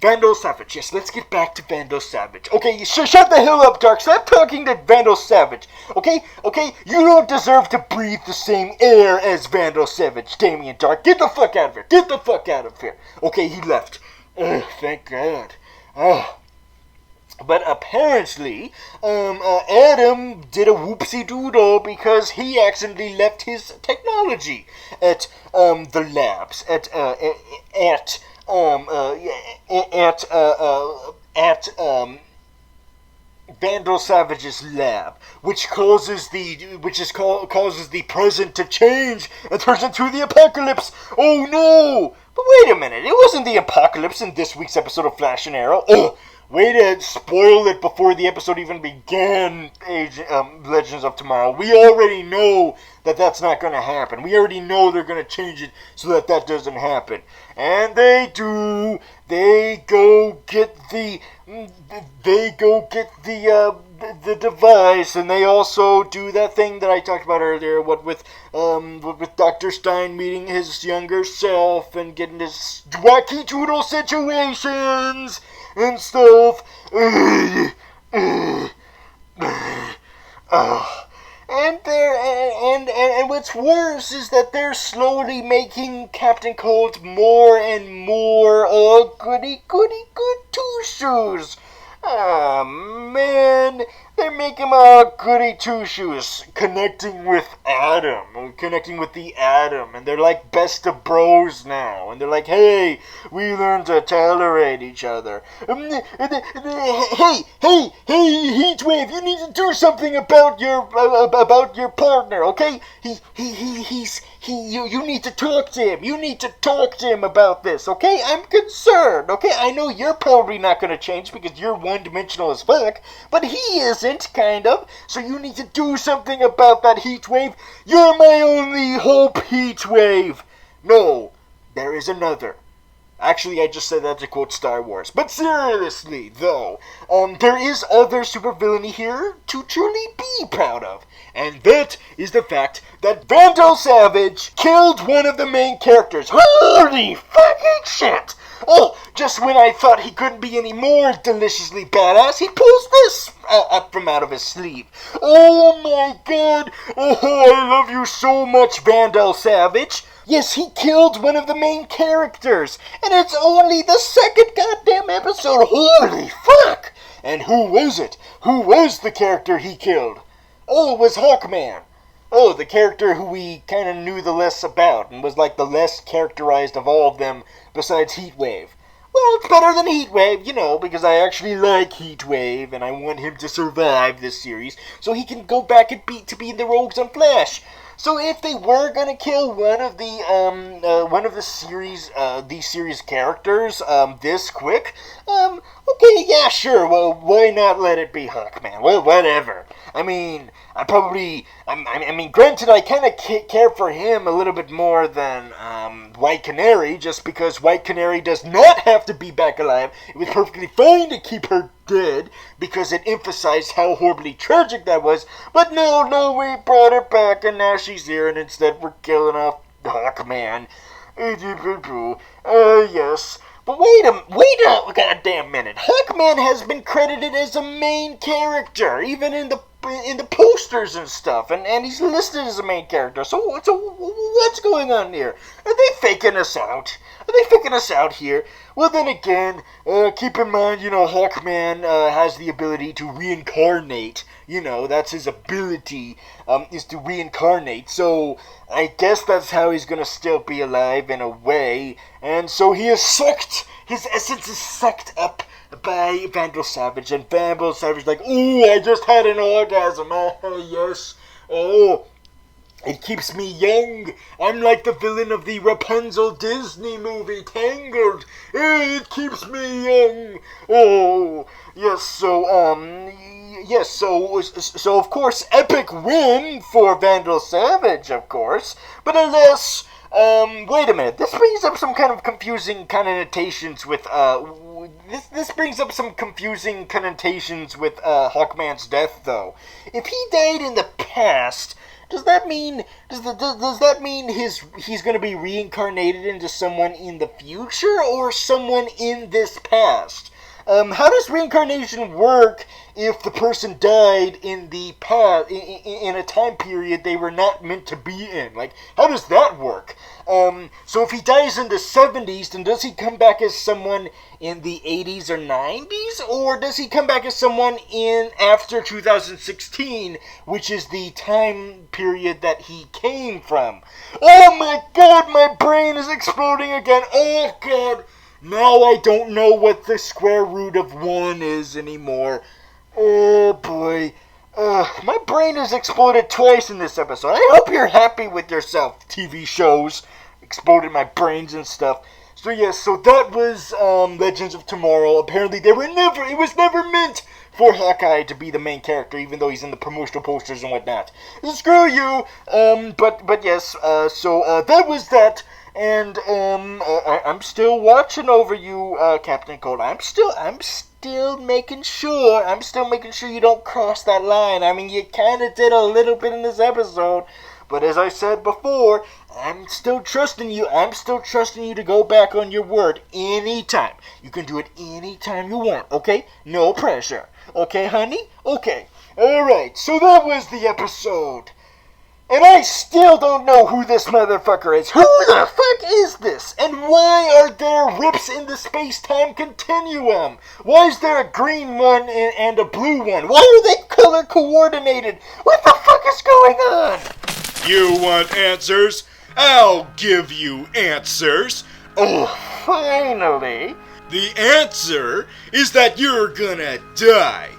Vandal Savage. Yes, let's get back to Vandal Savage. Okay, shut the hell up, Dark. Stop talking to Vandal Savage. Okay? You don't deserve to breathe the same air as Vandal Savage, Damien Dark. Get the fuck out of here. Get the fuck out of here. Okay, he left. Thank God. But apparently, Adam did a whoopsie-doodle because he accidentally left his technology at the labs, at Vandal Savage's lab, which causes the present to change and turns into the apocalypse. Oh no! But wait a minute, it wasn't the apocalypse in this week's episode of Flash and Arrow. Ugh. Way to spoil it before the episode even began, Legends of Tomorrow. We already know that that's not going to happen. We already know they're going to change it so that that doesn't happen. And they do. They go get the device, and they also do that thing that I talked about earlier, with Dr. Stein meeting his younger self and getting his wacky doodle situations and stuff. And what's worse is that they're slowly making Captain Cold more and more goody good two-shoes. Ah, man. They make him all goody two-shoes, connecting with the Atom, and they're like best of bros now, and they're like, hey, we learned to tolerate each other. Hey, Heatwave, you need to do something about your partner, okay? He's You need to talk to him. You need to talk to him about this, okay? I'm concerned, okay? I know you're probably not going to change because you're one-dimensional as fuck, but he isn't, kind of. So you need to do something about that heat wave. You're my only hope, heat wave. No, there is another. Actually, I just said that to quote Star Wars. But seriously, though, there is other supervillainy here to truly be proud of. And that is the fact that Vandal Savage killed one of the main characters. Holy fucking shit! Oh, just when I thought he couldn't be any more deliciously badass, he pulls this up from out of his sleeve. Oh my god! Oh, I love you so much, Vandal Savage! Yes, he killed one of the main characters, and it's only the second goddamn episode. Holy fuck! And who was it? Who was the character he killed? Oh, it was Hawkman. Oh, the character who we kind of knew the less about, and was like the less characterized of all of them besides Heatwave. Well, it's better than Heatwave, you know, because I actually like Heatwave, and I want him to survive this series, so he can go back and be in the Rogues on Flash. So if they were gonna kill one of the series, these series characters, this quick, okay, yeah, sure. Well, why not let it be Hawkman? Well, whatever. I mean, granted, I kind of care for him a little bit more than White Canary, just because White Canary does not have to be back alive. It was perfectly fine to keep her dead, because it emphasized how horribly tragic that was. But no, we brought her back, and now she's here, and instead we're killing off Hawkman. Yes. But wait a goddamn minute. Hawkman has been credited as a main character, even in the posters and stuff, and he's listed as a main character. So what's going on here? Are they faking us out? Are they faking us out here? Well, then again, keep in mind, Hawkman has the ability to reincarnate. That's his ability, is to reincarnate. So I guess that's how he's gonna still be alive in a way. And so he is sucked. His essence is sucked up by Vandal Savage, and Vandal Savage like, ooh, I just had an orgasm. Oh, yes. Oh, it keeps me young. I'm like the villain of the Rapunzel Disney movie, Tangled. It keeps me young. Oh, yes, so of course, epic win for Vandal Savage, of course. But alas, wait a minute. This brings up some kind of confusing connotations with, This brings up some confusing connotations with Hawkman's death, though. If he died in the past, does that mean he's going to be reincarnated into someone in the future or someone in this past? How does reincarnation work if the person died in the past, in a time period they were not meant to be in? Like, how does that work? So if he dies in the 70s, then does he come back as someone in the 80s or 90s? Or does he come back as someone in after 2016, which is the time period that he came from? Oh my god, my brain is exploding again. Oh god. Now I don't know what the square root of 1 is anymore. Oh boy. My brain has exploded twice in this episode. I hope you're happy with yourself, TV shows. Exploded my brains and stuff. So yes, so that was Legends of Tomorrow. Apparently it was never meant for Hawkeye to be the main character, even though he's in the promotional posters and whatnot. Screw you! But yes, so that was that. And I'm still watching over you, Captain Cold. I'm still making sure you don't cross that line. I mean, you kind of did a little bit in this episode, but as I said before, I'm still trusting you. I'm still trusting you to go back on your word anytime. You can do it anytime you want, okay? No pressure. Okay, honey? Okay. Alright, so that was the episode. And I still don't know who this motherfucker is. Who the fuck is this? And why are there rips in the space-time continuum? Why is there a green one and a blue one? Why are they color coordinated? What the fuck is going on? You want answers? I'll give you answers. Oh, finally. The answer is that you're gonna die.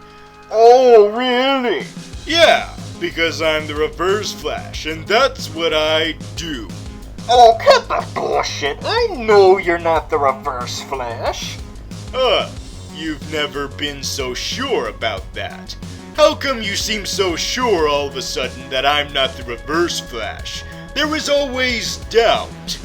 Oh, really? Yeah. because I'm the Reverse Flash, and that's what I do. Oh, cut the bullshit. I know you're not the Reverse Flash. You've never been so sure about that. How come you seem so sure all of a sudden that I'm not the Reverse Flash? There was always doubt.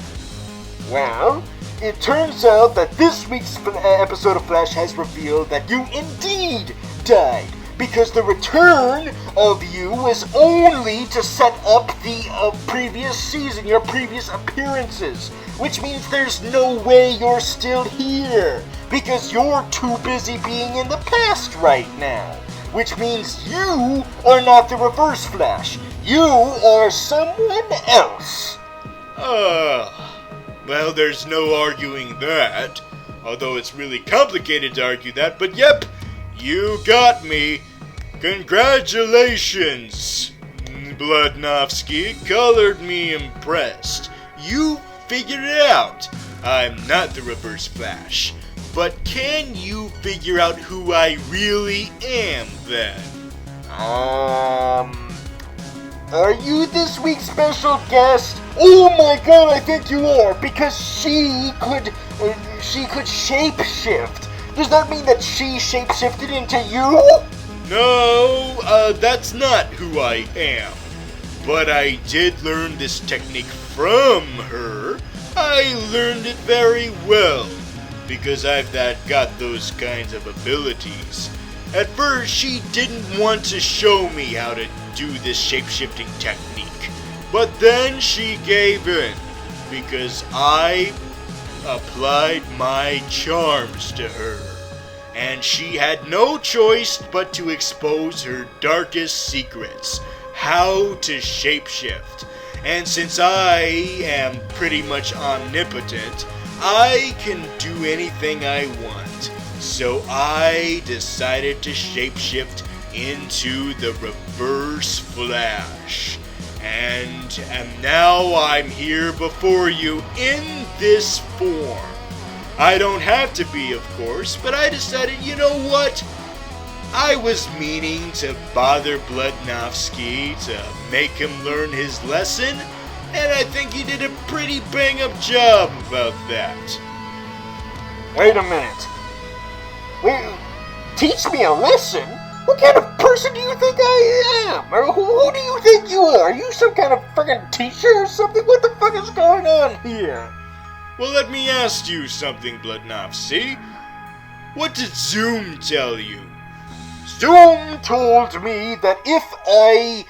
Well, it turns out that this week's episode of Flash has revealed that you indeed died, because the return of you was only to set up the previous season, your previous appearances, which means there's no way you're still here, because you're too busy being in the past right now, which means you are not the Reverse Flash. You are someone else. Well, there's no arguing that. Although it's really complicated to argue that, but yep, you got me. Congratulations, Bloodnovsky. Colored me impressed. You figured it out. I'm not the Reverse Flash. But can you figure out who I really am, then? Are you this week's special guest? Oh my god, I think you are, because she could shapeshift. Does that mean that she shapeshifted into you? No, that's not who I am. But I did learn this technique from her. I learned it very well, because I've got those kinds of abilities. At first, she didn't want to show me how to do this shape-shifting technique, but then she gave in, because I applied my charms to her, and she had no choice but to expose her darkest secrets, how to shapeshift. And since I am pretty much omnipotent, I can do anything I want. So I decided to shapeshift into the Reverse Flash. And now I'm here before you in this form. I don't have to be, of course, but I decided, you know what? I was meaning to bother Bloodnovsky to make him learn his lesson, and I think he did a pretty bang-up job about that. Wait a minute. Wait, teach me a lesson? What kind of person do you think I am? Or who do you think you are? Are you some kind of friggin' teacher or something? What the fuck is going on here? Well, let me ask you something, Bloodnovsky. What did Zoom tell you? Zoom told me that if I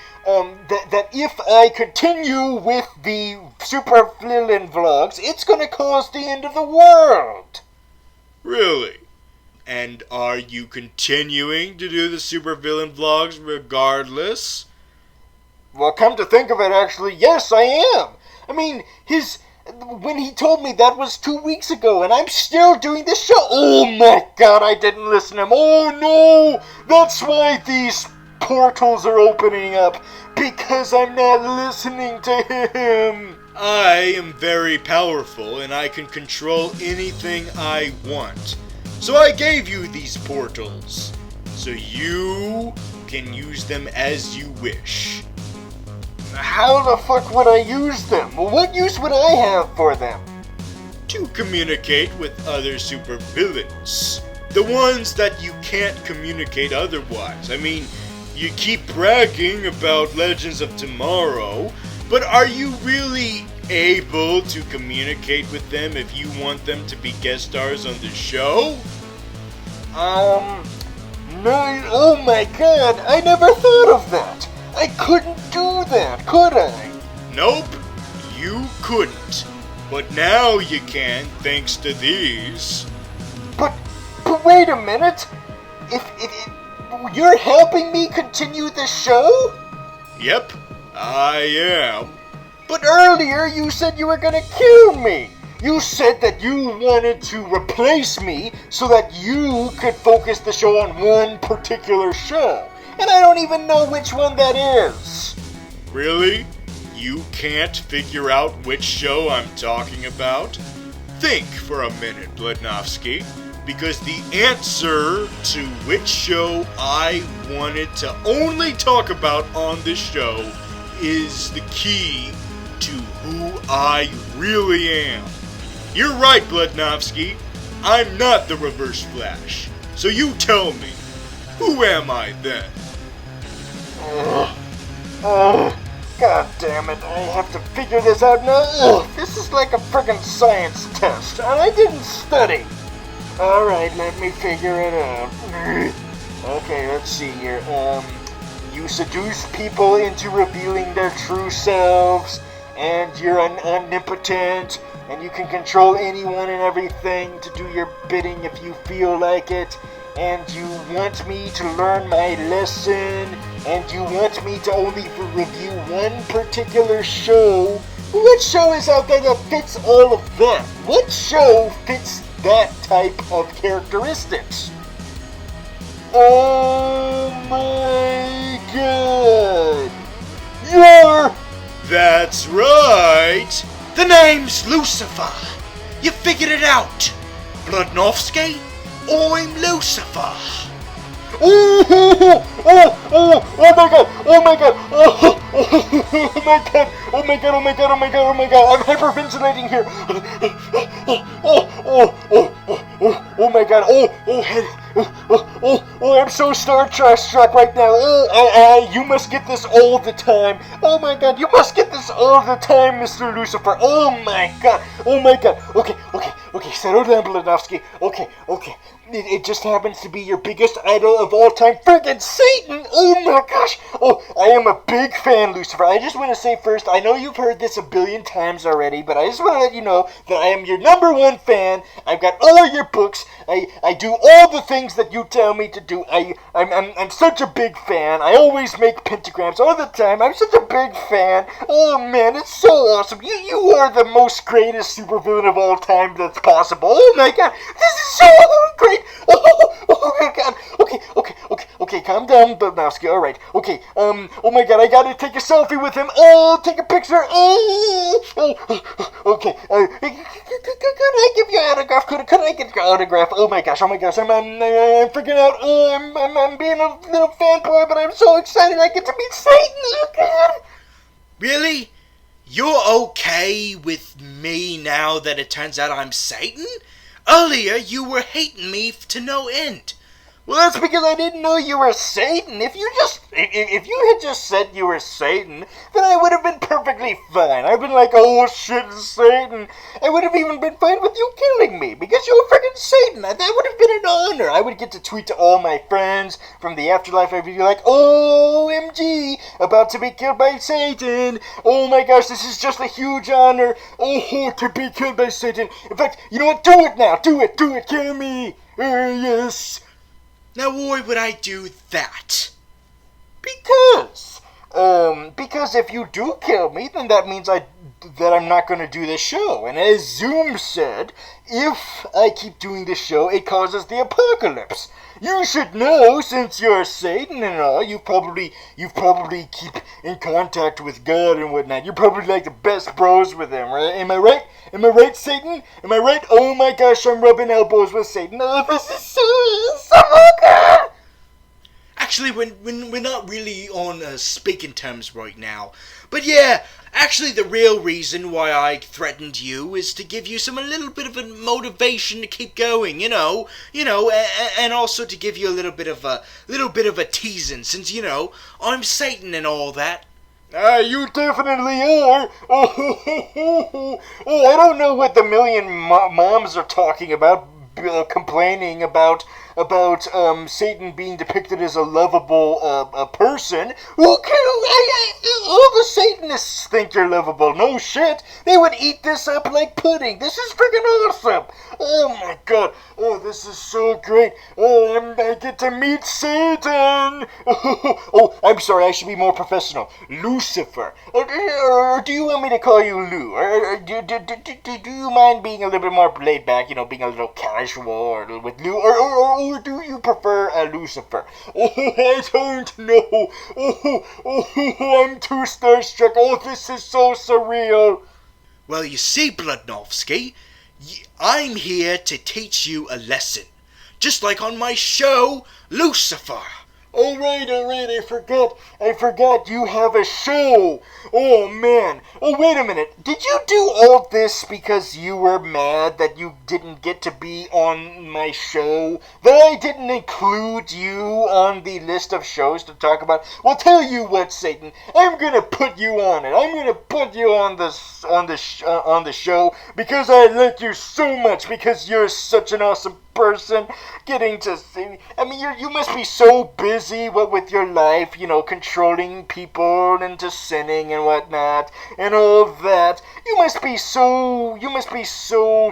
continue with the Super Vlillain vlogs, it's gonna cause the end of the world. Really? And are you continuing to do the Super Villain vlogs regardless? Well, come to think of it, actually, yes, I am. I mean, when he told me that was 2 weeks ago, and I'm still doing this show. Oh my god, I didn't listen to him. Oh no, that's why these portals are opening up, because I'm not listening to him. I am very powerful, and I can control anything I want. So I gave you these portals, so you can use them as you wish. How the fuck would I use them? What use would I have for them? To communicate with other supervillains. The ones that you can't communicate otherwise. I mean, you keep bragging about Legends of Tomorrow, but are you really able to communicate with them if you want them to be guest stars on the show? No, oh my god, I never thought of that. I couldn't do that, could I? Nope, you couldn't. But now you can, thanks to these. But wait a minute. If you're helping me continue the show? Yep, I am. But earlier you said you were gonna kill me. You said that you wanted to replace me so that you could focus the show on one particular show. And I don't even know which one that is. Really? You can't figure out which show I'm talking about? Think for a minute, Bloodnovsky. because the answer to which show I wanted to only talk about on this show is the key to who I really am. You're right, Bludnovsky. I'm not the Reverse Flash. So you tell me, who am I then? God damn it, I have to figure this out now. This is like a friggin' science test, and I didn't study. Alright, let me figure it out. Okay, let's see here. You seduce people into revealing their true selves, and you're omnipotent, and you can control anyone and everything to do your bidding if you feel like it, and you want me to learn my lesson, and you want me to only review one particular show. What show is out there that fits all of that? What show fits that type of characteristics? Oh my god! You're... That's right! The name's Lucifer! You figured it out! Bludnovsky? I'm Lucifer! Oh my god! Oh my god! Oh my god! Oh my god! Oh my god! Oh my god! Oh my god! I'm hyperventilating here! Oh my god! I'm so Star Trek struck right now. You must get this all the time. Oh my god! You must get this all the time, Mr. Lucifer. Oh my god! Oh my god! Okay. Settle down, Bludnovsky. Okay. It just happens to be your biggest idol of all time, friggin' Satan! Oh my gosh! Oh, I am a big fan, Lucifer. I just want to say first, I know you've heard this a billion times already, but I just want to let you know that I am your #1 fan. I've got all your books. I do all the things that you tell me to do. I'm such a big fan. I always make pentagrams all the time. I'm such a big fan. Oh man, it's so awesome. You are the most greatest supervillain of all time that's possible. Oh my god, this is so great. Oh my god. Okay, calm down, Bludnovsky. Alright, okay, oh my god, I gotta take a selfie with him. Oh, take a picture. Okay, could I give you an autograph? Could I get your autograph? Oh my gosh, I'm freaking out. I'm being a little fanboy, but I'm so excited I get to meet Satan. Oh god. Really? You're okay with me now that it turns out I'm Satan? Earlier, you were hating me to no end. Well, that's because I didn't know you were Satan. If you had just said you were Satan, then I would have been perfectly fine. I've been like, oh shit, Satan. I would have even been fine with you killing me because you were freaking Satan. That would have been an honor. I would get to tweet to all my friends from the afterlife. I'd be like, OMG, about to be killed by Satan. Oh my gosh, this is just a huge honor. Oh, to be killed by Satan. In fact, you know what? Do it now. Do it. Kill me. Yes. Now why would I do that? Because if you do kill me, then that means that I'm not going to do this show. And as Zoom said, if I keep doing this show, it causes the apocalypse. You should know, since you're Satan and all, you probably keep in contact with God and whatnot. You're probably like the best bros with him, right? Am I right? Am I right, Satan? Am I right? Oh my gosh, I'm rubbing elbows with Satan. Oh, this is so good. Actually, we're not really on speaking terms right now. But yeah, actually the real reason why I threatened you is to give you a little bit of a motivation to keep going, you know, and also to give you a little bit of a teasing, since, I'm Satan and all that. You definitely are. Oh, I don't know what the million moms are talking about, complaining about Satan being depicted as a lovable person. Okay, all the Satanists think you're lovable. No shit. They would eat this up like pudding. This is freaking awesome. Oh my god. Oh, this is so great. Oh, I get to meet Satan. Oh, I'm sorry. I should be more professional. Lucifer. Or do you want me to call you Lou? Or do you mind being a little bit more laid back? Being a little casual or with Lou? Or do you prefer Lucifer? Oh, I don't know. Oh, I'm too starstruck. Oh, this is so surreal. Well, you see, Bludnovsky, I'm here to teach you a lesson. just like on my show, Lucifer. Alright, I forgot you have a show. Oh man, oh wait a minute, did you do all this because you were mad that you didn't get to be on my show? That I didn't include you on the list of shows to talk about? Well, tell you what, Satan, I'm gonna put you on it. I'm gonna put you on the show because I like you so much, because you're such an awesome person, getting to see. I mean, you must be so busy with your life, controlling people into sinning and whatnot, and all of that. You must be so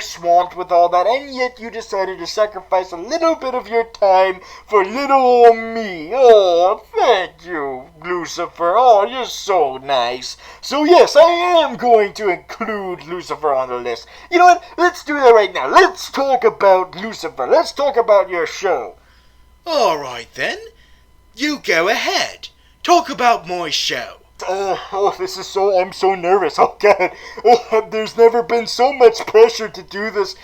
swamped with all that, and yet you decided to sacrifice a little bit of your time for little old me. Oh, thank you, Lucifer. Oh, you're so nice. So yes, I am going to include Lucifer on the list. You know what? Let's do that right now. Let's talk about Lucifer. Let's talk about your show. Alright then. You go ahead. Talk about my show. I'm so nervous. Oh God, there's never been so much pressure to do this,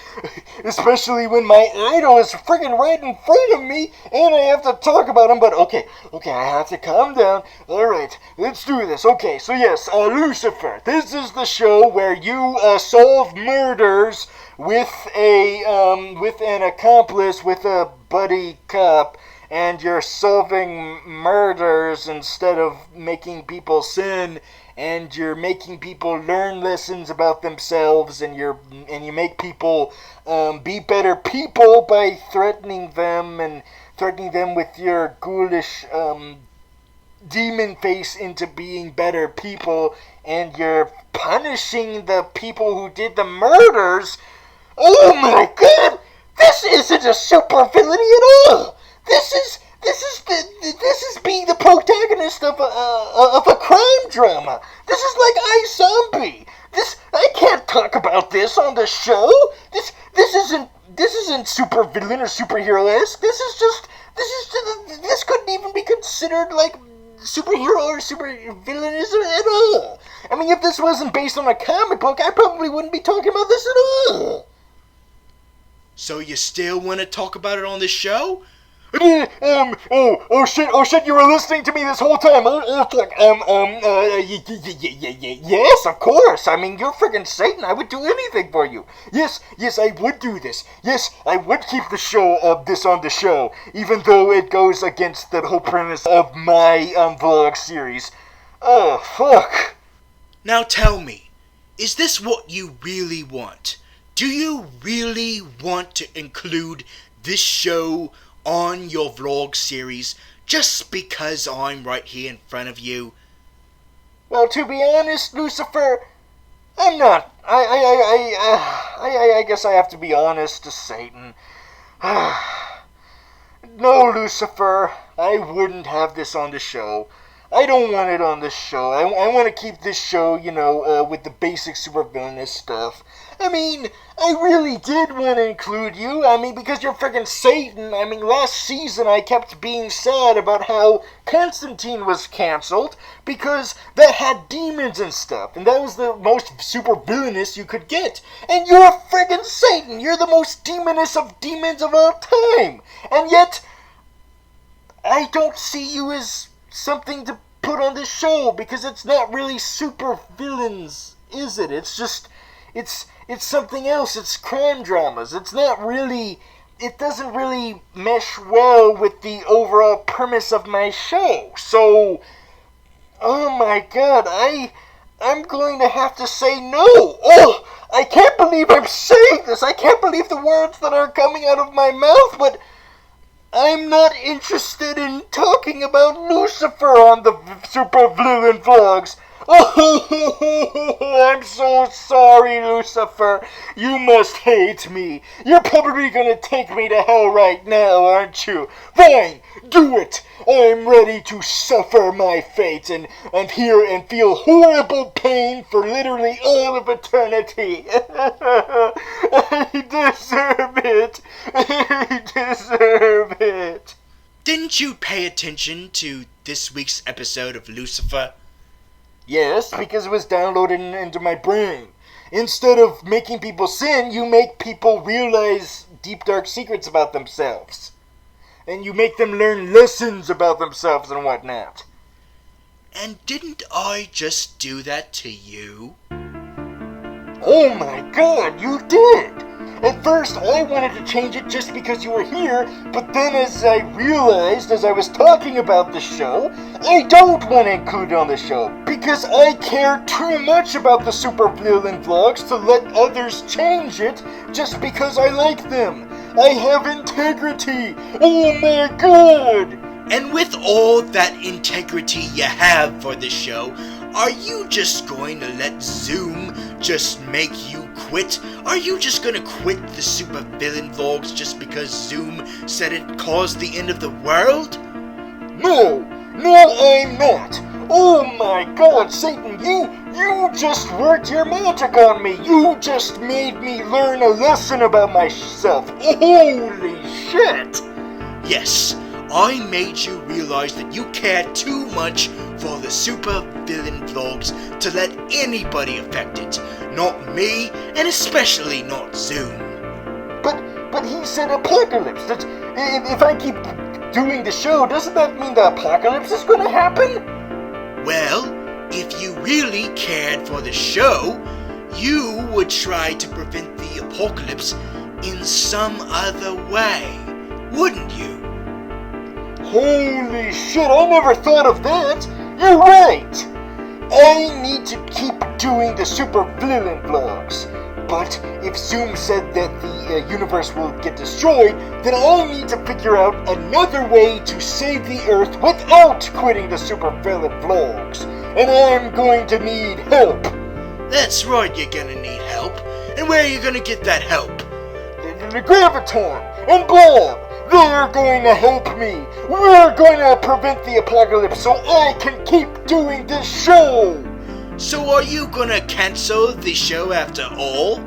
especially when my idol is friggin' right in front of me, and I have to talk about him, but okay, I have to calm down. Alright, let's do this. Okay, so yes, Lucifer, this is the show where you, solve murders with an accomplice, with a buddy cop, and you're solving murders instead of making people sin, and you're making people learn lessons about themselves, and you make people be better people by threatening them with your ghoulish demon face into being better people, and you're punishing the people who did the murders. Oh my God! This isn't a super villainy at all. This is being the protagonist of a crime drama. This is like iZombie. I can't talk about this on the show. This isn't super villain or superhero-esque. This couldn't even be considered like superhero or super villainism at all. I mean, if this wasn't based on a comic book, I probably wouldn't be talking about this at all. So you still want to talk about it on the show? Oh shit, you were listening to me this whole time. Yes, of course. I mean, you're friggin' Satan. I would do anything for you. Yes, I would do this. Yes, I would keep the show, this on the show, even though it goes against the whole premise of my, vlog series. Oh, fuck. Now tell me, is this what you really want? Do you really want to include this show on your vlog series just because I'm right here in front of you? Well, to be honest, Lucifer, I'm not. I guess I have to be honest to Satan. No, Lucifer, I wouldn't have this on the show. I don't want it on the show. I want to keep this show, with the basic supervillainous stuff. I mean, I really did want to include you. I mean, because you're friggin' Satan. I mean, last season I kept being sad about how Constantine was canceled because that had demons and stuff, and that was the most super villainous you could get. And you're friggin' Satan. You're the most demonous of demons of all time. And yet, I don't see you as something to put on this show because it's not really super villains, is it? It's just, it's something else. It's crime dramas. It doesn't really mesh well with the overall premise of my show. So, oh my God, I'm going to have to say no. Oh, I can't believe I'm saying this. I can't believe the words that are coming out of my mouth, but I'm not interested in talking about Lucifer on the Super Vlillain vlogs. Oh, I'm so sorry, Lucifer. You must hate me. You're probably gonna take me to hell right now, aren't you? Fine, do it. I'm ready to suffer my fate and hear and feel horrible pain for literally all of eternity. I deserve it. I deserve it. Didn't you pay attention to this week's episode of Lucifer? Yes, because it was downloaded into my brain. Instead of making people sin, you make people realize deep, dark secrets about themselves. And you make them learn lessons about themselves and whatnot. And didn't I just do that to you? Oh my god, you did! At first, I wanted to change it just because you were here, but then as I realized as I was talking about the show, I don't want to include it on the show, because I care too much about the Super Vlillain vlogs to let others change it just because I like them. I have integrity! Oh my god! And with all that integrity you have for the show, are you just going to let Zoom just make you quit? Are you just going to quit the Super Vlillain vlogs just because Zoom said it caused the end of the world? No, I'm not. Oh my god, Satan, you just worked your magic on me. You just made me learn a lesson about myself. Holy shit! Yes, I made you realize that you care too much for the Super Vlillain vlogs to let anybody affect it. Not me, and especially not Zoom. But he said apocalypse. If I keep doing the show, doesn't that mean the apocalypse is gonna happen? Well, if you really cared for the show, you would try to prevent the apocalypse in some other way, wouldn't you? Holy shit, I never thought of that! You're right! I need to keep doing the Super Vlillain vlogs. But if Zoom said that the universe will get destroyed, then I need to figure out another way to save the Earth without quitting the Super Vlillain vlogs. And I'm going to need help. That's right, you're gonna need help. And where are you gonna get that help? The Graviton and Blob, they're going to help me. We're going to prevent the apocalypse so I can keep doing this show. So are you gonna cancel the show after all?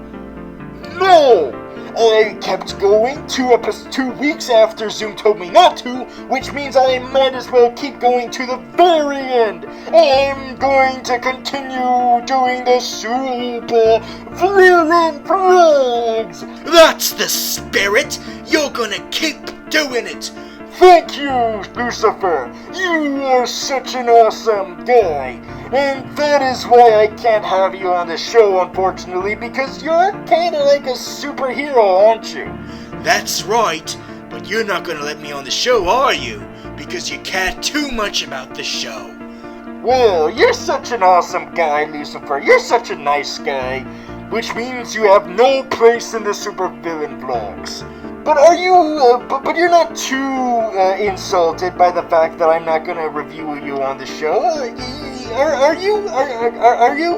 No! I kept going 2 weeks after Zoom told me not to, which means I might as well keep going to the very end. I'm going to continue doing the Super Vlillain vlogs. That's the spirit! You're gonna keep doing it! Thank you, Lucifer. You are such an awesome guy. And that is why I can't have you on the show, unfortunately, because you're kind of like a superhero, aren't you? That's right, but you're not gonna let me on the show, are you? Because you care too much about the show. Well, you're such an awesome guy, Lucifer. You're such a nice guy, which means you have no place in the Super Vlillain vlogs. But are you, but you're not too insulted by the fact that I'm not gonna review you on the show? Are you? Are you?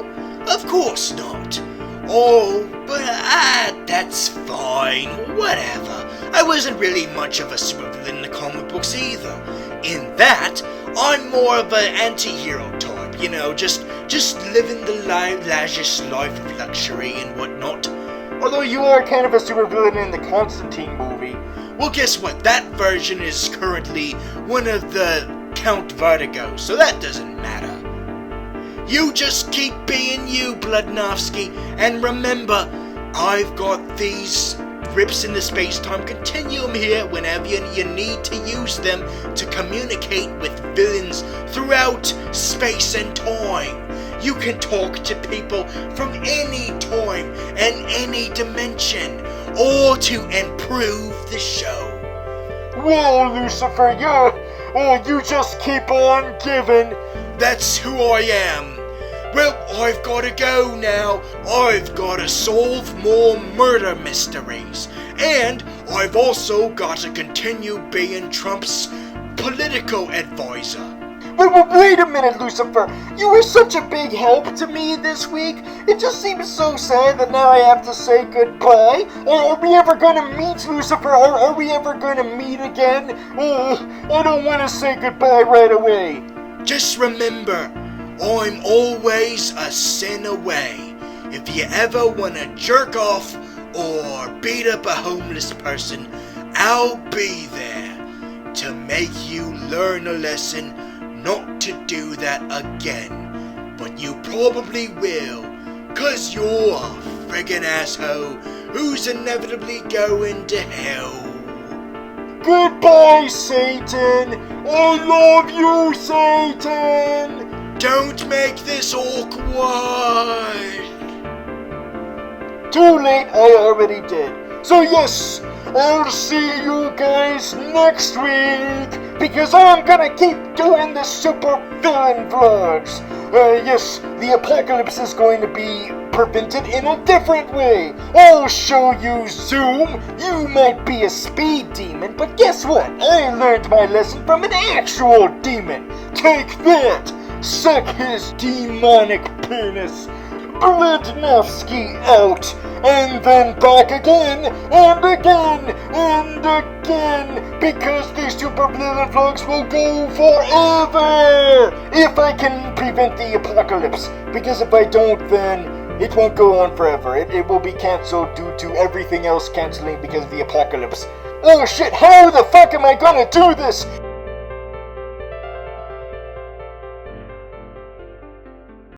Of course not. Oh, but that's fine. Whatever. I wasn't really much of a supervillain in the comic books either. In that, I'm more of an anti-hero type. You know, just living the lavish life of luxury and whatnot. Although you are kind of a supervillain in the Constantine movie. Well, guess what? That version is currently one of the Count Vertigo, so that doesn't matter. You just keep being you, Bloodnofsky, and remember, I've got these rips in the space-time continuum here whenever you need to use them to communicate with villains throughout space and time. You can talk to people from any time and any dimension, or to improve the show. Well, Lucifer, you just keep on giving. That's who I am. Well, I've gotta go now. I've gotta solve more murder mysteries. And I've also gotta continue being Trump's political advisor. But wait a minute, Lucifer. You were such a big help to me this week. It just seems so sad that now I have to say goodbye. Are we ever going to meet, Lucifer? Are we ever going to meet again? I don't want to say goodbye right away. Just remember, I'm always a sin away. If you ever want to jerk off or beat up a homeless person, I'll be there to make you learn a lesson not to do that again. But you probably will, 'cause you're a friggin' asshole who's inevitably going to hell. Goodbye, Satan! I love you, Satan! Don't make this awkward! Too late, I already did. So yes, I'll see you guys next week, because I'm gonna keep doing the super villain vlogs. Yes, the apocalypse is going to be prevented in a different way. I'll show you Zoom. You might be a speed demon, but guess what? I learned my lesson from an actual demon. Take that! Suck his demonic penis. Blednowski out, and then back again, and again, and again, because these super villain vlogs will go forever, if I can prevent the apocalypse, because if I don't, then it won't go on forever. It will be cancelled due to everything else cancelling because of the apocalypse. Oh shit, how the fuck am I gonna do this?